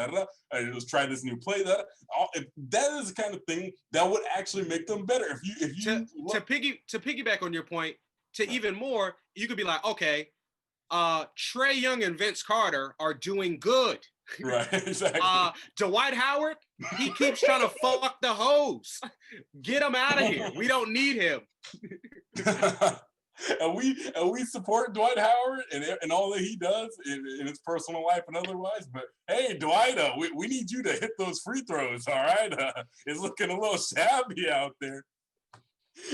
Let's try this new play. That is the kind of thing that would actually make them better. To piggyback on your point, to even more, you could be like, okay, Trae Young and Vince Carter are doing good. Right, exactly. Dwight Howard, he keeps trying to fuck the hose. Get him out of here. We don't need him. and we support Dwight Howard and all that he does in his personal life and otherwise. But hey, Dwight, we need you to hit those free throws. All right, it's looking a little shabby out there.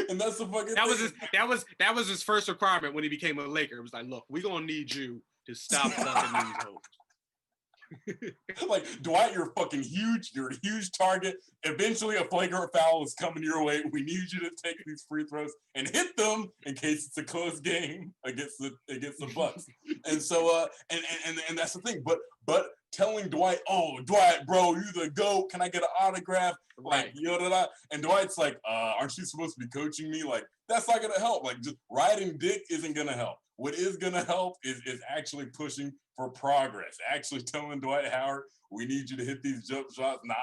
And that's the fucking that was his first requirement when he became a Laker. It was like, look, we're gonna need you to stop fucking these hoes. Like, Dwight, you're fucking huge. You're a huge target. Eventually, a flagrant foul is coming your way. We need you to take these free throws and hit them in case it's a close game against the Bucks. And so, and that's the thing. But telling Dwight, "Oh, Dwight, bro, you the GOAT. Can I get an autograph?" Like, and Dwight's like, "Aren't you supposed to be coaching me?" Like, that's not gonna help. Like, just riding dick isn't gonna help. What is gonna help is actually pushing for progress. Actually telling Dwight Howard, we need you to hit these jump shots, not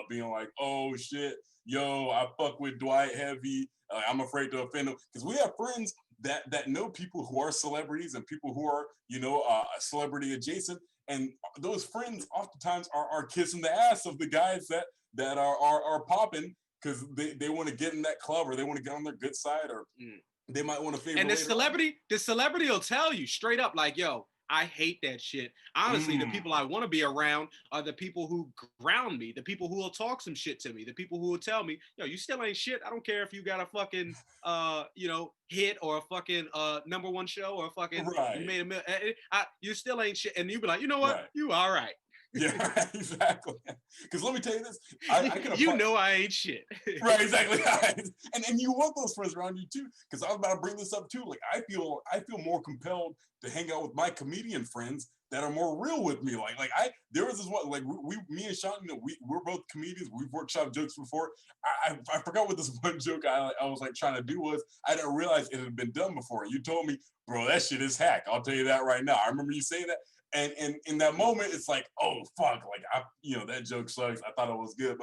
being like, "Oh shit, yo, I fuck with Dwight heavy. I'm afraid to offend him." Because we have friends that know people who are celebrities and people who are, you know, celebrity adjacent, and those friends oftentimes are kissing the ass of the guys that are popping because they want to get in that club, or they want to get on their good side, or they might want to favor. And the celebrity will tell you straight up, like, yo, I hate that shit. Honestly, the people I want to be around are the people who ground me, the people who will talk some shit to me, the people who will tell me, yo, you still ain't shit. I don't care if you got a fucking, you know, hit or a fucking #1 show or a fucking, you made a million. You still ain't shit. And you be like, you know what? You all right. Yeah, exactly. Because let me tell you this, I ain't shit. Right, exactly. And you want those friends around you too. Because I was about to bring this up too. Like, I feel more compelled to hang out with my comedian friends that are more real with me. There was this one, like, me and Sean, you know, we're both comedians. We've workshopped jokes before. I forgot what this one joke I was like trying to do was. I didn't realize it had been done before. You told me, bro, that shit is hack. I'll tell you that right now. I remember you saying that. And in that moment, it's like, oh fuck, like that joke sucks. I thought it was good,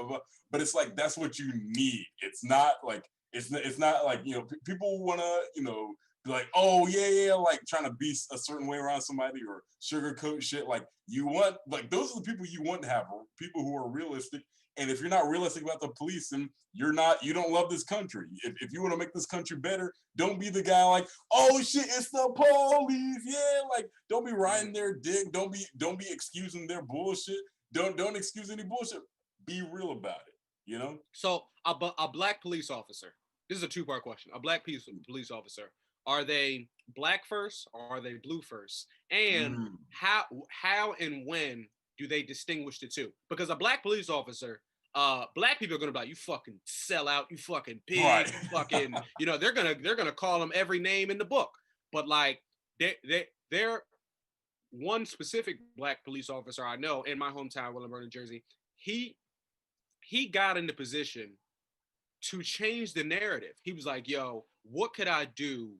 but it's like that's what you need. It's not like it's not like, you know, people want to, you know, be like, oh yeah, like trying to be a certain way around somebody or sugarcoat shit. Like, you want, like, those are the people you want to have, people who are realistic. And if you're not realistic about the police, then you don't love this country. If you want to make this country better, don't be the guy like, oh shit, it's the police. Yeah, like, don't be riding their dick. Don't be excusing their bullshit. Don't excuse any bullshit. Be real about it. you know? So a black police officer. This is a two-part question. A black police officer. Are they black first or are they blue first? And how and when do they distinguish the two? Because a black police officer, black people are gonna be like, you fucking sellout, you fucking pig, Right. you fucking, you know, they're gonna call them every name in the book. But like they're one specific black police officer I know in my hometown, Williamsburg, New Jersey. He got in the position to change the narrative. He was like, yo, what could I do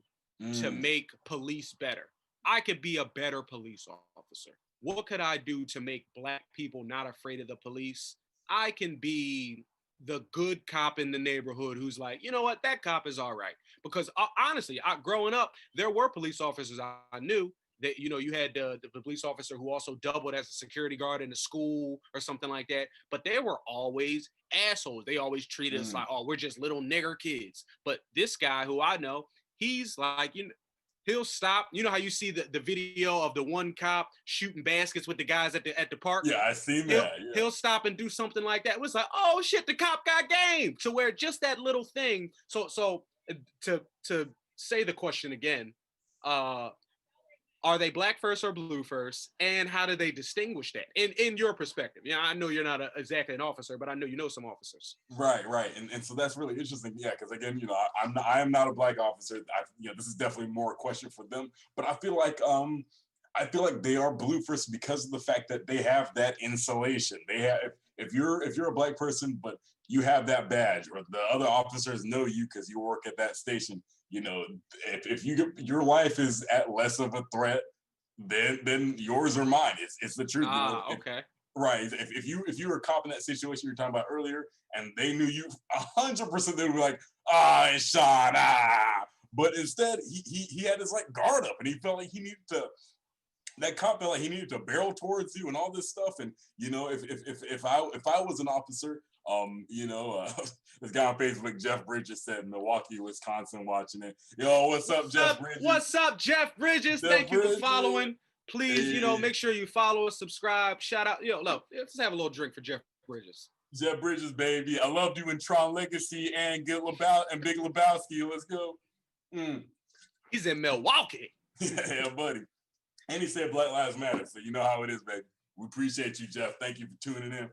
to make police better? I could be a better police officer. What could I do to make black people not afraid of the police? I can be the good cop in the neighborhood who's like, you know what, that cop is all right. Because honestly, growing up, there were police officers I knew that, you know, you had the police officer who also doubled as a security guard in the school or something like that. But they were always assholes. They always treated us like, oh, we're just little nigger kids. But this guy who I know, he's like, you know, he'll stop. You know how you see the video of the one cop shooting baskets with the guys at the park? Yeah, I seen that. Yeah. He'll stop and do something like that. It was like, oh shit, the cop got game. To where just that little thing. So to say the question again, are they black first or blue first? And how do they distinguish that in your perspective? Yeah, I know you're not exactly an officer, but I know you know some officers. Right. And so that's really interesting. Yeah, because again, you know, I am not a black officer. You know, this is definitely more a question for them. But I feel like they are blue first because of the fact that they have that insulation. They have if you're a black person, but you have that badge, or the other officers know you because you work at that station. You know, if your life is at less of a threat, then yours or mine. It's the truth. Okay. Right. If you were a cop in that situation you were talking about earlier, and they knew you 100%, they would be like, it's Sean. But instead, he had his like guard up, and he felt like he needed to. That cop felt like he needed to barrel towards you and all this stuff. And you know, if I was an officer. You know, this guy on Facebook, Jeff Bridges, said Milwaukee, Wisconsin, watching it. Yo, what's up, Jeff Bridges? What's up, Jeff Bridges? Thank you for following. Please, you know, make sure you follow us, subscribe, shout out. Yo, look, let's have a little drink for Jeff Bridges. Jeff Bridges, baby. I loved you in Tron Legacy and Big Lebowski. Let's go. He's in Milwaukee. Yeah, buddy. And he said Black Lives Matter. So you know how it is, baby. We appreciate you, Jeff. Thank you for tuning in.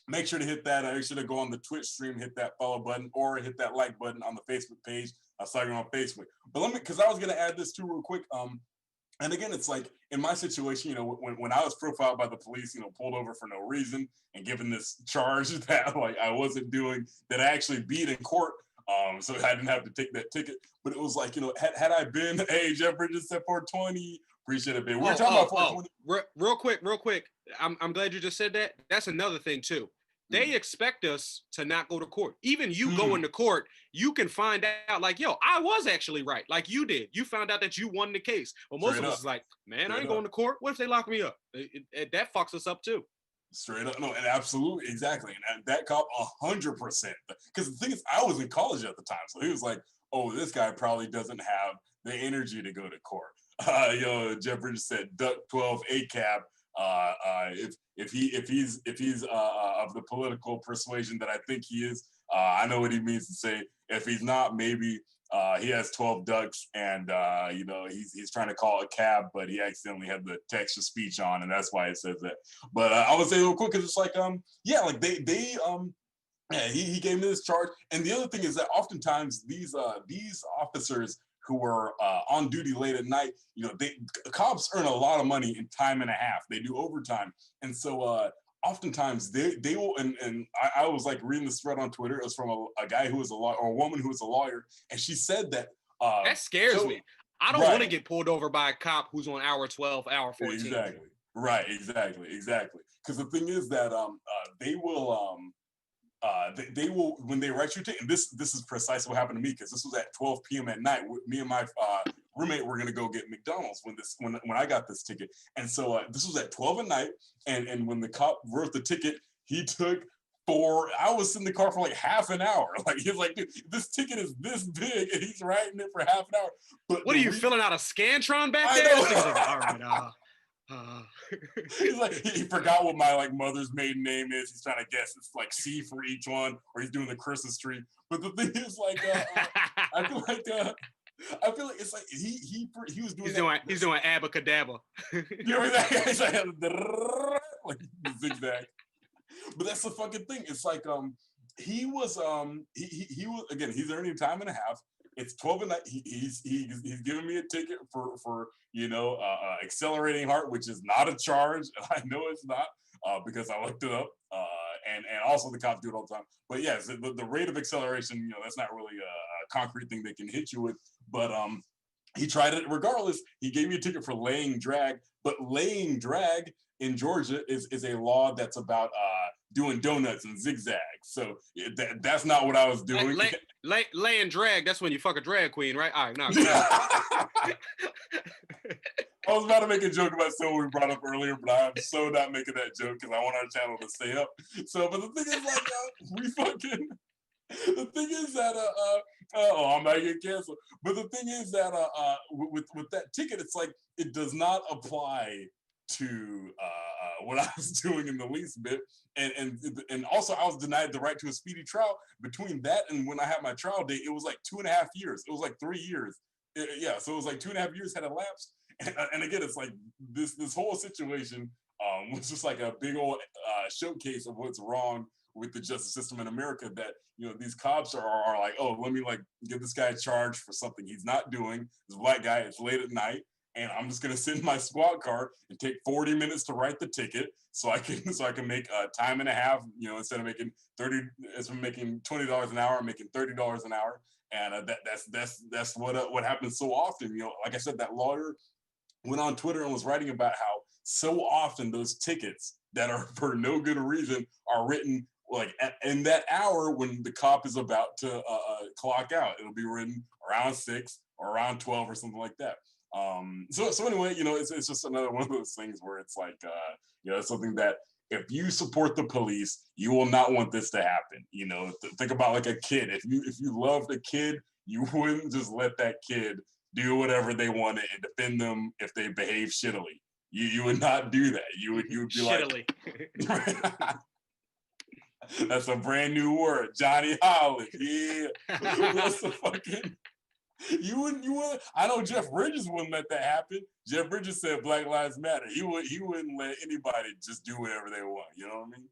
Make sure to hit that. Make sure to go on the Twitch stream, hit that follow button, or hit that like button on the Facebook page. I saw you on Facebook. But because I was gonna add this too real quick. And again, it's like in my situation, you know, when I was profiled by the police, you know, pulled over for no reason and given this charge that like I wasn't doing, that I actually beat in court. So I didn't have to take that ticket. But it was like, you know, had I been, hey, Jeff Bridges said 420. Appreciate it, baby. We're talking about 420. Real quick. I'm glad you just said that. That's another thing too. They expect us to not go to court. Even you going to court, you can find out like, yo, I was actually right. Like you did. You found out that you won the case. But most of us is like, man, I ain't going to court. What if they lock me up? That fucks us up too. Straight up. No, and absolutely. Exactly. And that cop 100%. Because the thing is, I was in college at the time. So he was like, oh, this guy probably doesn't have the energy to go to court. Yo, Jeff Bridges said, Duck 12 ACAB. If he's of the political persuasion that I think he is, I know what he means to say. If he's not, maybe he has 12 ducks, and you know, he's trying to call a cab, but he accidentally had the text to speech on, and that's why it says that. But I would say real quick, because it's like yeah, like yeah, he gave me this charge, and the other thing is that oftentimes these officers who are on duty late at night, you know, cops earn a lot of money in time and a half. They do overtime. And so oftentimes they will, and I was like reading this thread on Twitter. It was from a guy who was a lawyer, or a woman who was a lawyer. And she said that. That scares me. I don't want to get pulled over by a cop who's on hour 12, hour 14. Exactly. Right. Exactly. Because the thing is that they will, they will, when they write you a ticket, and this is precisely what happened to me, because this was at 12 p.m. at night. Me and my roommate were gonna go get McDonald's when I got this ticket, and so this was at 12 at night, and when the cop wrote the ticket, he took I was in the car for like half an hour. Like he's like, dude, this ticket is this big, and he's writing it for half an hour. But what are you filling out a Scantron back there? All right, He's like, he forgot what my like mother's maiden name is. He's trying to guess. It's like C for each one, or he's doing the Christmas tree. But the thing is, like, I feel like it's like he was doing. He's doing abacadabra. You know that? He's like zigzag. But that's the fucking thing. It's like he was again. He's earning time and a half. It's 12 and he's giving me a ticket for accelerating heart, which is not a charge. I know it's not because I looked it up. And also the cops do it all the time. But yes, the rate of acceleration, that's not really a concrete thing they can hit you with. But he tried it regardless. He gave me a ticket for laying drag, but laying drag in Georgia is a law that's about doing donuts and zigzags. So that's not what I was doing. Lay and drag, that's when you fuck a drag queen, right? All right, no. I was about to make a joke about someone we brought up earlier, but I'm so not making that joke because I want our channel to stay up. So, but the thing is, like, the thing is that, I might get canceled. But the thing is that, with that ticket, it's like, it does not apply to what I was doing in the least bit. And also I was denied the right to a speedy trial. Between that and when I had my trial date, it was like 2.5 years. It was like 3 years. So it was like 2.5 years had elapsed. And again, it's like this whole situation was just like a big old showcase of what's wrong with the justice system in America, that these cops are like, oh, let me like give this guy a charge for something he's not doing. This black guy, it's late at night, and I'm just gonna sit in my squad car and take 40 minutes to write the ticket so I can make time and a half, instead of making making $20 an hour, I'm making $30 an hour. And that's what happens so often. Like I said, that lawyer went on Twitter and was writing about how so often those tickets that are for no good reason are written like in that hour when the cop is about to clock out. It'll be written around 6 or around 12 or something like that. So anyway, it's just another one of those things where it's like, it's something that if you support the police, you will not want this to happen. Think about like a kid. If you loved a kid, you wouldn't just let that kid do whatever they wanted and defend them if they behave shittily. You would not do that. You would be shittily. Like, that's a brand new word, Johnny Holland. Yeah, what's the fucking? You wouldn't. I know Jeff Bridges wouldn't let that happen. Jeff Bridges said Black Lives Matter. He wouldn't let anybody just do whatever they want. You know what I mean?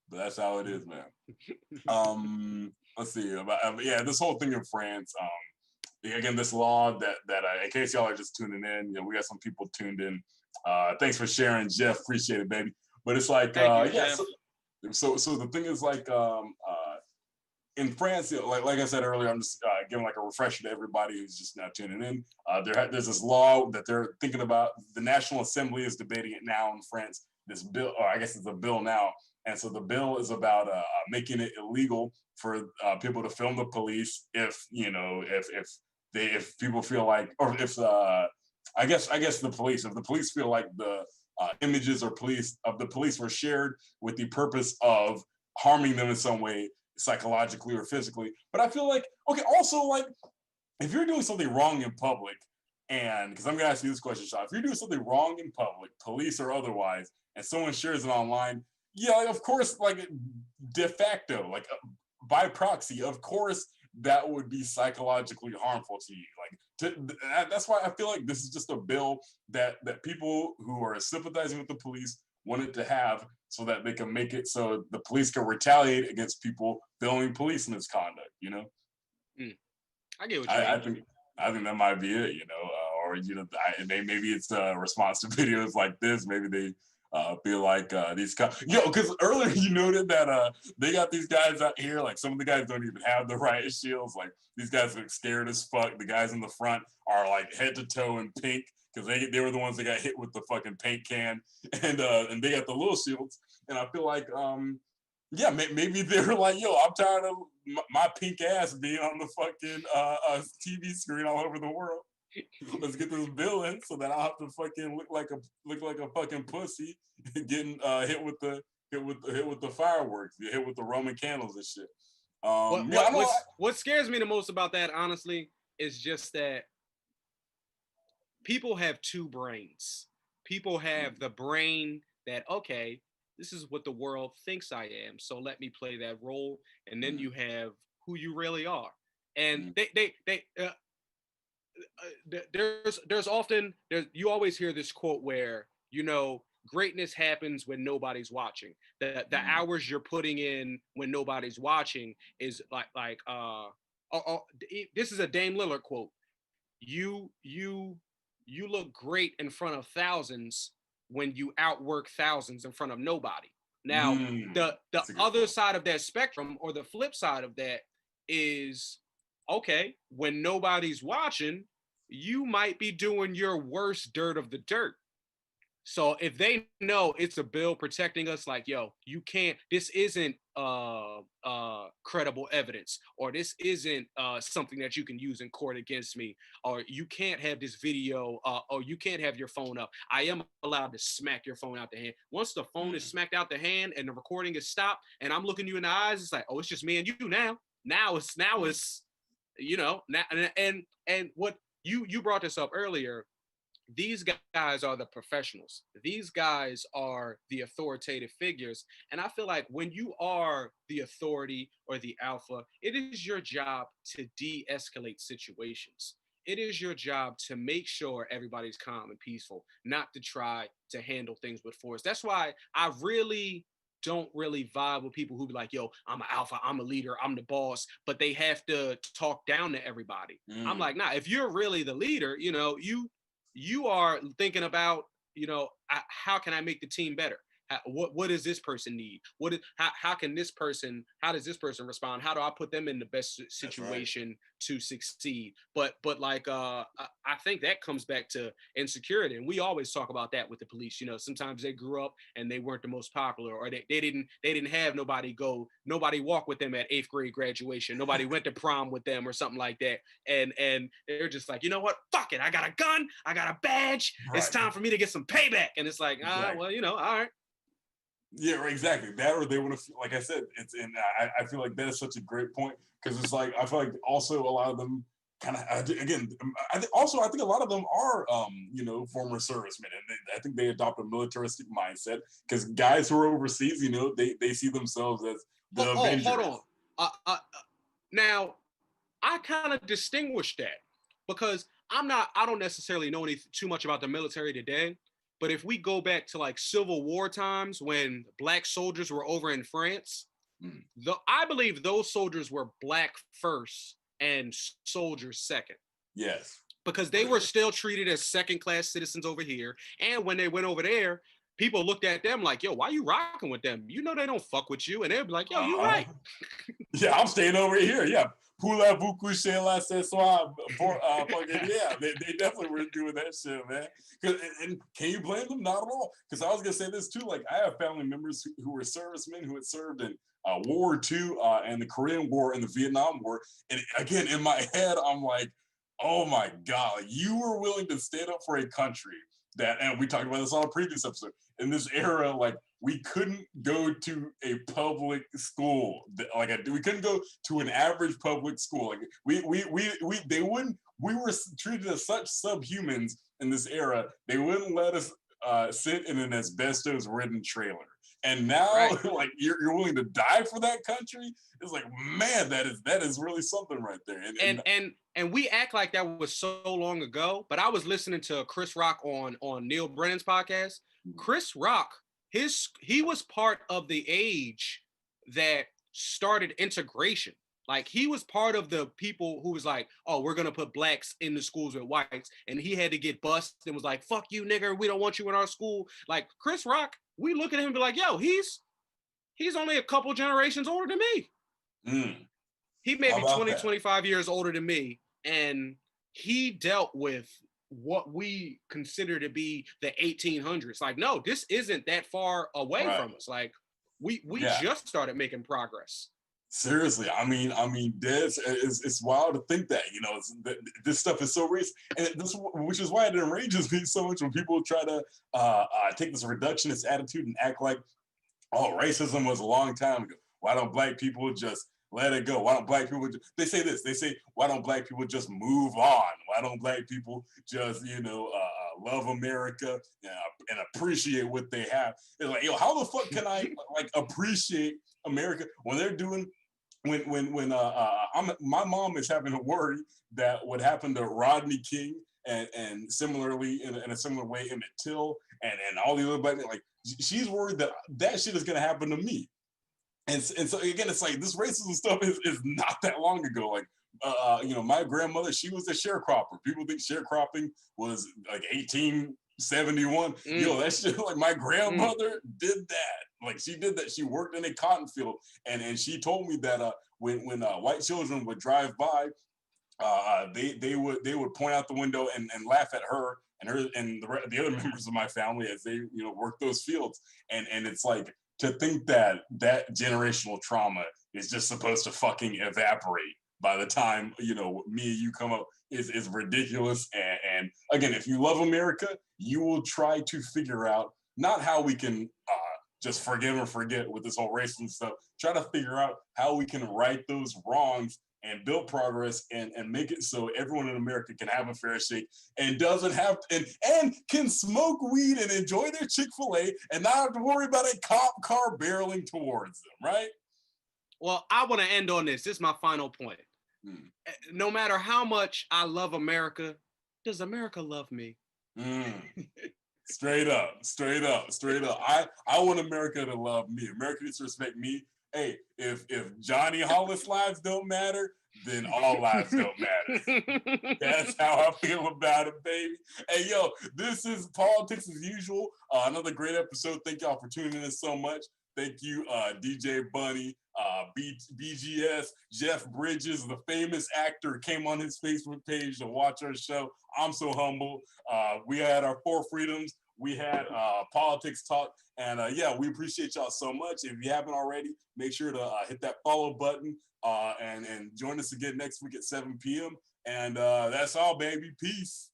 But that's how it is, man. Let's see about this whole thing in France. Again, this law that in case y'all are just tuning in, we got some people tuned in. Thanks for sharing, Jeff. Appreciate it, baby. But it's like, so the thing is like, in France, like I said earlier, I'm just giving like a refresher to everybody who's just now tuning in. There's this law that they're thinking about. The National Assembly is debating it now in France. This bill, or I guess it's a bill now. And so the bill is about making it illegal for people to film the police if people feel like, or if I guess the police, if the police feel like the images of the police were shared with the purpose of harming them in some way, psychologically or physically. But I feel like, okay, also like if you're doing something wrong in public, and because I'm gonna ask you this question, Sean, if you're doing something wrong in public, police or otherwise, and someone shares it online, like, of course, like de facto, like by proxy, of course that would be psychologically harmful to you. That's why I feel like this is just a bill that people who are sympathizing with the police wanted to have, so that they can make it so the police can retaliate against people filming police misconduct. I get what you mean. I think that might be it. Or maybe it's a response to videos like this. Maybe they feel like these cops. Because earlier you noted that they got these guys out here. Like some of the guys don't even have the riot shields. Like these guys are scared as fuck. The guys in the front are like head to toe in pink, because they were the ones that got hit with the fucking paint can, and they got the little shields. And I feel like, maybe they were like, yo, I'm tired of my pink ass being on the fucking TV screen all over the world. Let's get this bill in so that I'll have to fucking look like a fucking pussy getting hit with the fireworks, hit with the Roman candles and shit. What scares me the most about that, honestly, is just that people have two brains. people have the brain that, okay, this is what the world thinks I am, so let me play that role. And then you have who you really are. And there's often you always hear this quote where, you know, greatness happens when nobody's watching. The hours you're putting in when nobody's watching is this is a Dame Lillard quote. You look great in front of thousands when you outwork thousands in front of nobody. Now, the other side of that spectrum, or the flip side of that, is, okay, when nobody's watching, you might be doing your worst dirt of the dirt. So if they know it's a bill protecting us, like, yo, you can't, this isn't credible evidence, or this isn't something that you can use in court against me, or you can't have this video, or you can't have your phone up. I am allowed to smack your phone out the hand. Once the phone is smacked out the hand and the recording is stopped and I'm looking you in the eyes, it's like, oh, it's just me and you now. Now it's, you know, now, and what you brought this up earlier. These guys are the professionals. These guys are the authoritative figures. And I feel like when you are the authority or the alpha, it is your job to de-escalate situations. It is your job to make sure everybody's calm and peaceful, not to try to handle things with force. That's why I don't really vibe with people who be like, yo, I'm an alpha, I'm a leader, I'm the boss, but they have to talk down to everybody. I'm like, nah, if you're really the leader, you know, you are thinking about, you know, how can I make the team better? What does this person need? How does this person respond? How do I put them in the best situation to succeed? But like I think that comes back to insecurity, and we always talk about that with the police. You know, sometimes they grew up and they weren't the most popular, or they didn't have nobody walk with them at 8th grade graduation. Nobody went to prom with them or something like that. And they're just like, you know what? Fuck it. I got a gun. I got a badge. Right. It's time for me to get some payback. And it's like, well, you know, all right. Yeah, exactly. That, or they want to, like I said, it's, and I feel like that is such a great point, because it's like, I feel like also a lot of them kind of, again, I think a lot of them are, you know, former servicemen, and I think they adopt a militaristic mindset, because guys who are overseas, you know, they see themselves as the Avengers. Hold on. Now, I kind of distinguish that, because I don't necessarily know too much about the military today. But if we go back to like Civil War times when Black soldiers were over in France, I believe those soldiers were Black first and soldiers second. Yes. Because they were still treated as second-class citizens over here. And when they went over there, people looked at them like, yo, why you rocking with them? You know they don't fuck with you. And they'd be like, yo, you right. Yeah, I'm staying over here. Yeah. Poulez-vous chez la ce soir. Yeah, they definitely were doing that shit, man. And can you blame them? Not at all. Because I was going to say this too. Like, I have family members who were servicemen who had served in World War II and the Korean War and the Vietnam War. And again, in my head, I'm like, oh my God, you were willing to stand up for a country that, and we talked about this on a previous episode, in this era, like, we couldn't go to a public school. We couldn't go to an average public school. Like we were treated as such subhumans in this era. They wouldn't let us sit in an asbestos-ridden trailer. And now, like, you're willing to die for that country. It's like, man, that is really something right there. And we act like that was so long ago. But I was listening to Chris Rock on Neil Brennan's podcast. Chris Rock, he was part of the age that started integration. Like, he was part of the people who was like, oh, we're going to put Blacks in the schools with whites. And he had to get busted and was like, fuck you, nigger. We don't want you in our school. Like, Chris Rock, we look at him and be like, yo, he's only a couple generations older than me. He may be 20, 25 years older than me. And he dealt with what we consider to be the 1800s. Like, no, this isn't that far away from us. Like, we just started making progress. Seriously, I mean, it's wild to think that, you know, this stuff is so recent, and which is why it enrages me so much when people try to take this reductionist attitude and act like, oh, racism was a long time ago. Why don't Black people just let it go? Why don't Black people they say this? They say, why don't Black people just move on? Why don't Black people just, you know, love America and appreciate what they have. It's like, yo, how the fuck can I like appreciate America when they're doing when my mom is having to worry that what happened to Rodney King and similarly in a similar way Emmett Till and all the other black men, like she's worried that that shit is gonna happen to me. And so again, it's like this racism stuff is not that long ago. Like my grandmother, she was a sharecropper. People think sharecropping was like 1871. Yo, that shit, like my grandmother did that. Like she did that. She worked in a cotton field, and she told me that when white children would drive by, they would point out the window and laugh at her and the other members of my family as they work those fields. And it's like, to think that generational trauma is just supposed to fucking evaporate by the time me and you come up is ridiculous. And again, if you love America, you will try to figure out not how we can just forgive or forget with this whole racism stuff. Try to figure out how we can right those wrongs and build progress and make it so everyone in America can have a fair shake and doesn't have to, and can smoke weed and enjoy their Chick-fil-A and not have to worry about a cop car barreling towards them, right? Well, I want to end on this. This is my final point. No matter how much I love America, does America love me? Straight up. I want America to love me. America needs to respect me. Hey, if Johnny Hollis lives don't matter, then all lives don't matter. That's how I feel about it, baby. Hey, yo, this is Politics as Usual. Another great episode. Thank y'all for tuning in so much. Thank you, DJ Bunny, BGS, Jeff Bridges, the famous actor, came on his Facebook page to watch our show. I'm so humble. We had our 4 freedoms. We had politics talk. And we appreciate y'all so much. If you haven't already, make sure to hit that follow button and join us again next week at 7 p.m. And that's all, baby. Peace.